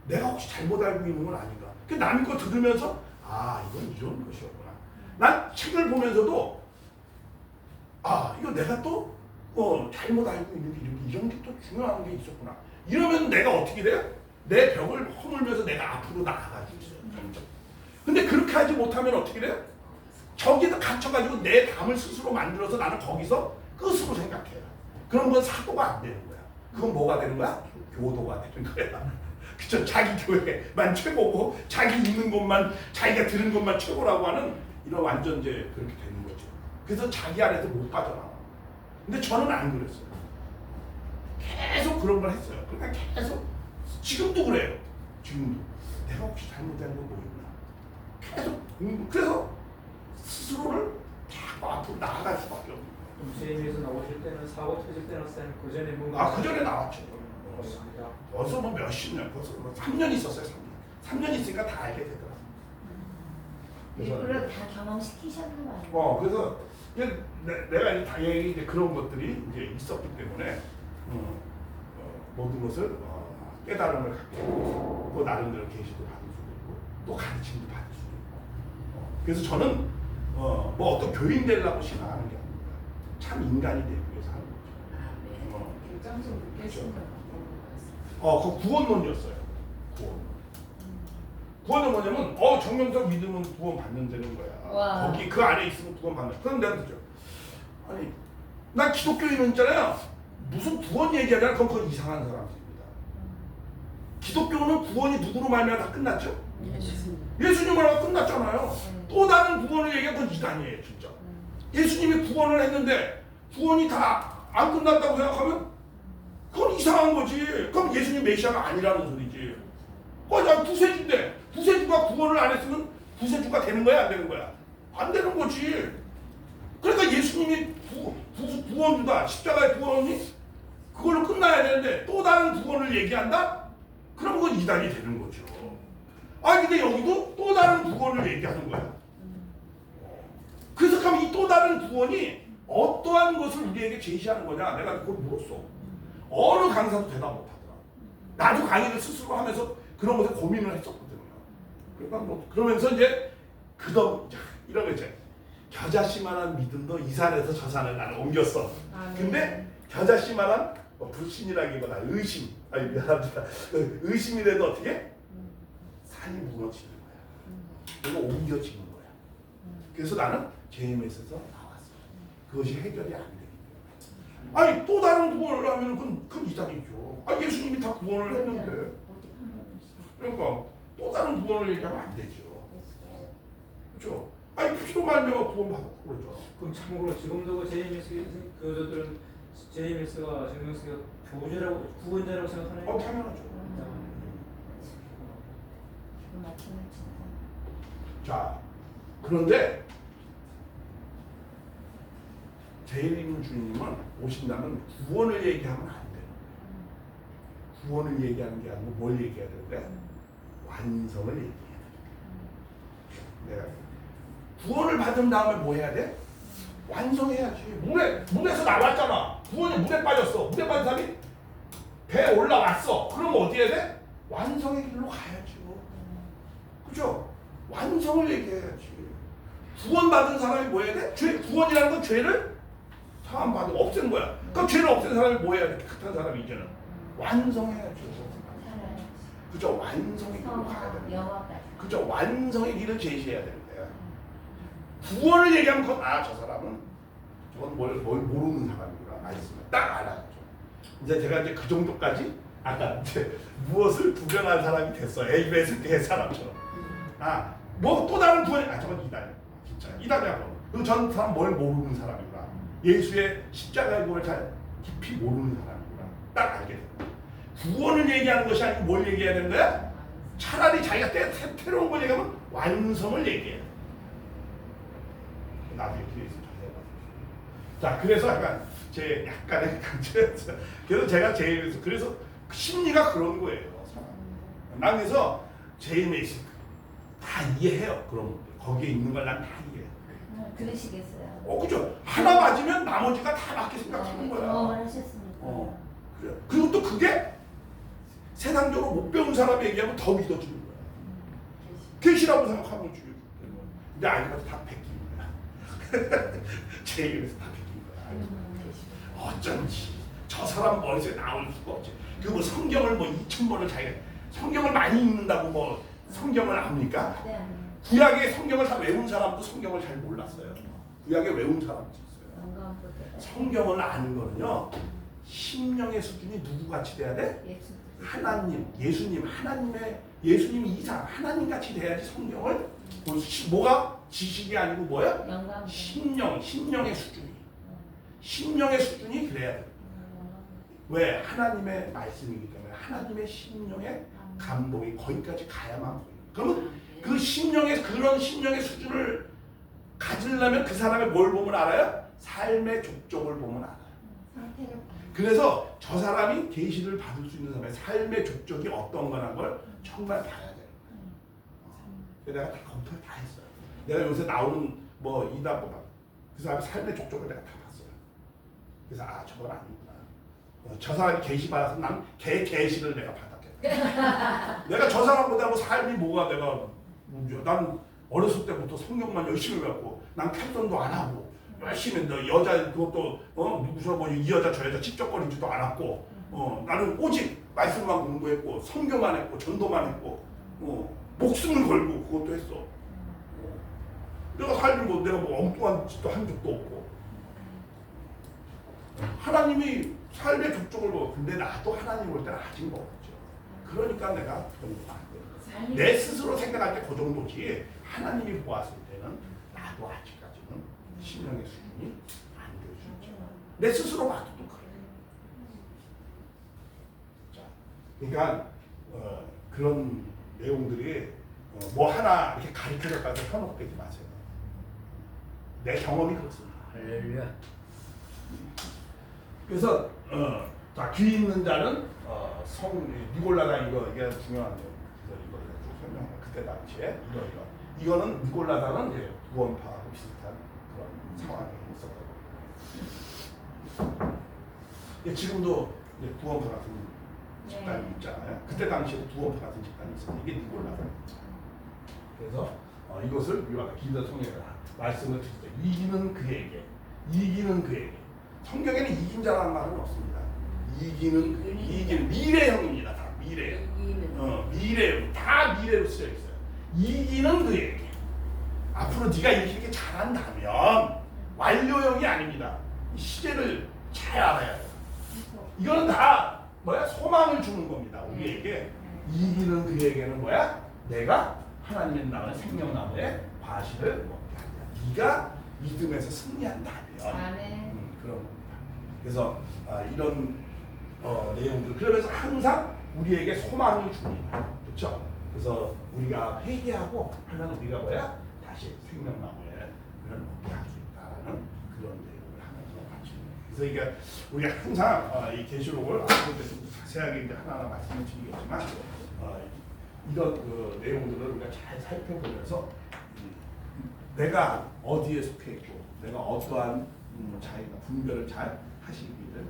내가 혹시 잘못 알고 있는 건 아닌가. 그 남의 거 들으면서 아 이건 이런 것이었구나. 난 책을 보면서도 아 이거 내가 또 잘못 알고 있는 게 이런 게 또 중요한 게 있었구나. 이러면 내가 어떻게 돼요? 내 벽을 허물면서 내가 앞으로 나아가지 있어요. 점점. 근데 그렇게 하지 못하면 어떻게 돼요? 저기서 갇혀가지고 내 담을 스스로 만들어서 나는 거기서 끝으로 생각해요. 그런 건 사고가 안 되는 거야. 그건 뭐가 되는 거야? 교도가 되는 거야. 그쵸? 자기 교회만 최고고 자기 있는 것만 자기가 들은 것만 최고라고 하는 이런 완전 이제 그렇게 되는 거죠. 그래서 자기 안에서 못 빠져나와. 근데 저는 안 그랬어요. 계속 그런 걸 했어요. 그러니까 계속 지금도 그래요. 지금도 내가 혹시 잘못된 거 뭐 있나? 계속 공부. 그래서 스스로를 자꾸 앞으로 나아갈 수밖에 없는 거예요. 그럼 제임에서 나오실 때는 사고 터질 때는 쌤 그 전에 뭔가 그 전에 나왔죠. 그렇습니다. 벌써 뭐 몇십 년, 벌써 뭐 3년 있었어요. 3년 있으니까 다 알게 되더라고요. 일부러 다 경험시키셨나 봐요. 그래서 이제 내가 이제 다행히 이제 그런 것들이 이제 있었기 때문에 모든 것을 깨달음을 갖고 또 나름대로 계시도 받을 수도 있고 또 가르침도 받을 수도 있고 그래서 저는 뭐 어떤 교인 되려고 생각하는 게 아닙니다. 참 인간이 되기 위해서 하는 거죠. 교장선 계신가 그 구원론이었어요. 구원은 뭐냐면 정명석 믿으면 구원 받는 데는 거야. 와. 거기 그 안에 있으면 구원 받는. 그럼 내가 그죠. 아니 난 기독교인은 있잖아요. 무슨 구원 얘기하잖아. 그건 이상한 사람들입니다. 기독교는 구원이 누구로 말미암아 다 끝났죠. 예수님으로 하고 끝났잖아요. 또 다른 구원을 얘기하면 그건 이단이에요 진짜. 예수님이 구원을 했는데 구원이 다 안 끝났다고 생각하면 그건 이상한 거지. 그럼 예수님 메시아가 아니라는 소리지. 난 구세주인데 구세주가 구원을 안 했으면 구세주가 되는 거야 안 되는 거야? 안 되는 거지. 그러니까 예수님이 구원주다. 십자가의 구원이 그걸로 끝나야 되는데 또 다른 구원을 얘기한다? 그럼 그건 이단이 되는 거죠. 근데 여기도 또 다른 구원을 얘기하는 거야. 그래서 그럼 이 또 다른 구원이 어떠한 것을 우리에게 제시하는 거냐? 내가 그걸 물었어. 어느 강사도 대답 못하더라. 나도 강의를 스스로 하면서 그런 것에 고민을 했었거든요. 그러니까 그러면서 이제 이런 거 있죠. 겨자씨만한 믿음도 이 산에서 저 산을 나는 옮겼어. 근데 겨자씨만한 불신이라기보다 의심, 미안합니다. 의심이라도 어떻게? 산이 무너지는 거야. 그리고 옮겨지는 거야. 그래서 나는 JMS에서 나왔어. 그것이 해결이 안 되기 때문에. 또 다른 구원을 하면 그건 이단이죠. 예수님이 다 구원을 했는데. 그러니까 또 다른 구원을 얘기하면 안 되죠. 그렇죠? 피로 말미암아 구원 받았고 그러죠. 그럼 참고로 지금도 그 JMS 교주들은 JMS가 정명수가 교주라고 구원자라고 생각하나요? 당연하죠. 맞춤을 진짜. 자, 그런데 제일 있는 주님은 오신다면 구원을 얘기하면 안 돼요. 구원을 얘기하는 게 아니고 뭘 얘기해야 되는데 완성을 얘기해야 돼. 내가 구원을 받은 다음에 뭐 해야 돼? 완성해야지. 물에서 나왔잖아. 구원이 물에 빠졌어. 물에 빠진 사람이 배에 올라왔어. 그럼 어디 해야 돼? 완성의 길로 가야죠. 그죠? 완성을 얘기해야지. 구원받은 사람이 뭐 해야 돼? 구원이라는 건 죄를 사함받고 없애는 거야. 그럼 죄를 없애는 사람이 뭐 해야 돼? 깨끗한 사람이 이제는 완성해야죠. 그죠? 완성의 길로 가야 돼. 영화까지. 그죠? 완성의 길을 제시해야 되는 거야. 구원을 얘기하면 저 사람은 저건 뭘 모르는 사람이구나. 말씀을 딱 알아야죠. 이제 제가 이제 그 정도까지 아까 이제 무엇을 구별한 사람이 됐어. 에이베스 그 사람처럼. 뭐 또 다른 구원이 저건 이단이야. 진짜 이단이하고. 그리고 전 사람 뭘 모르는 사람이구나. 예수의 십자가의 구원을 잘 깊이 모르는 사람이구나. 딱 알게 된다. 구원을 얘기하는 것이 아니고 뭘 얘기해야 되는 거야? 차라리 자기가 때로운 걸 얘기하면 완성을 얘기해. 나중에 뒤에 있으면 잘 해봐. 자, 그래서 약간의 그래서 제가 제일 그래서 심리가 그런 거예요. 난 그래서 제임에서 다 이해해요. 그런 거기에 있는 걸 난 다 이해해. 그러시겠어요. 그죠? 하나 맞으면 나머지가 다 맞게 생각하는 거야. 경험을 하셨으니까. 그래. 그리고 또 그게 세상적으로 못 배운 사람이 얘기하면 더 믿어지는 거야. 계시라고 생각하면 주요. 근데 아직까지 다 베낀 거야. 제임에서 다 베낀 거야. 어쩐지 저 사람 머릿속에 나올 수가 없지. 그리고 성경을 뭐 2000번을 자기가 성경을 많이 읽는다고 뭐 성경을 압니까? 네. 구약의 성경을 다 외운 사람도 성경을 잘 몰랐어요. 구약에 외운 사람도 있어요. 영감보다. 성경을 아는 거는요. 심령의 수준이 누구같이 돼야 돼? 예수. 하나님, 예수님, 예수님 이상 하나님 같이 돼야지 성경을 뭐가 지식이 아니고 뭐야? 영감. 심령의 수준이. 심령의 수준이 그래야 돼. 왜? 하나님의 말씀이기 때문에 하나님의 심령의 감동이 거기까지 가야만 보여요. 그러면 그 그런 심령의 수준을 가지려면 그 사람의 뭘 보면 알아요? 삶의 족적을 보면 알아요. 상태를. 그래서 저 사람이 계시를 받을 수 있는 사람의 삶의 족적이 어떤 거라는 걸 정말 봐야 돼요. 그래서 내가 다 검토를 다 했어요. 내가 요새 나오는 뭐 이다보다 그 사람의 삶의 족적을 내가 다 봤어요. 그래서 저건 아니구나. 저 사람이 계시 받아서 난 계시를 내가 받았겠다. 내가 저 사람보다 뭐 삶이 뭐가 난 어렸을 때부터 성경만 열심히 배웠고 난 캡선도 안 하고 열심히 여자 그것도 누구서 뭐 이 여자 저 여자 찝쩍거리지도 않았고 나는 오직 말씀만 공부했고 성경만 했고 전도만 했고 목숨을 걸고 그것도 했어. 내가 삶이 내가 엉뚱한 짓도 한 적도 없고 하나님이 삶의 족적을 보고 근데 나도 하나님 볼 때는 아직 멀었죠. 그러니까 내가 그런 거 안 돼. 내 스스로 생각할 때 그 정도지 하나님이 보았을 때는 나도 아직까지는 신령의 수준이 안 될 수 있죠. 내 스스로 봐도 또 그래. 자, 그러니까 그런 내용들이 뭐 하나 이렇게 가르쳐져가지고 펴놓고 마세요. 내 경험이 그렇습니다. 할렐루야. 그래서 자, 귀 있는 자는 니골라가 이게 중요한데요. 그래서 이걸 쭉 설명해. 그때 당시에 이거는 니골라다는 이제 구원파하고 비슷한 그런 상황이 있었다고. 지금도 이제 구원파 같은 집단이 있잖아요. 그때 당시에도 구원파 같은 집단이 있었어요. 이게 니골라다. 그래서 이것을 우리가 기도 성경에 말씀을 드릴 때 이기는 그에게 성경에는 이긴 자라는 말은 없습니다. 이기는 미래형입니다. 다 미래형. 미래형. 다 미래로 쓰여 있어요. 이기는 그에게. 앞으로 네가 이렇게 잘한다면 완료형이 아닙니다. 이 시제를 잘 알아야 돼요. 이거는 다 소망을 주는 겁니다. 우리에게. 이기는 그에게는 뭐야? 내가 하나님의 나라의 생명나무의 과실을 먹게 한다. 네가 믿음에서 승리한다면. 그런 겁니다. 그래서 이런 내용들 그러면서 항상 우리에게 소망을 줍니다. 그렇죠? 그래서 우리가 회개하고 하면 우리가 다시 생명나무에 먹게 할 수 있다라는 그런 내용을 하면서 같이. 그래서 이게 우리가 항상 이 계시록을 앞으로 좀 자세하게 이제 하나하나 말씀을 드리겠지만 이런 그 내용들을 우리가 잘 살펴보면서 내가 어디에 속해 있고 내가 어떠한 자기가 분별을 잘 하시기를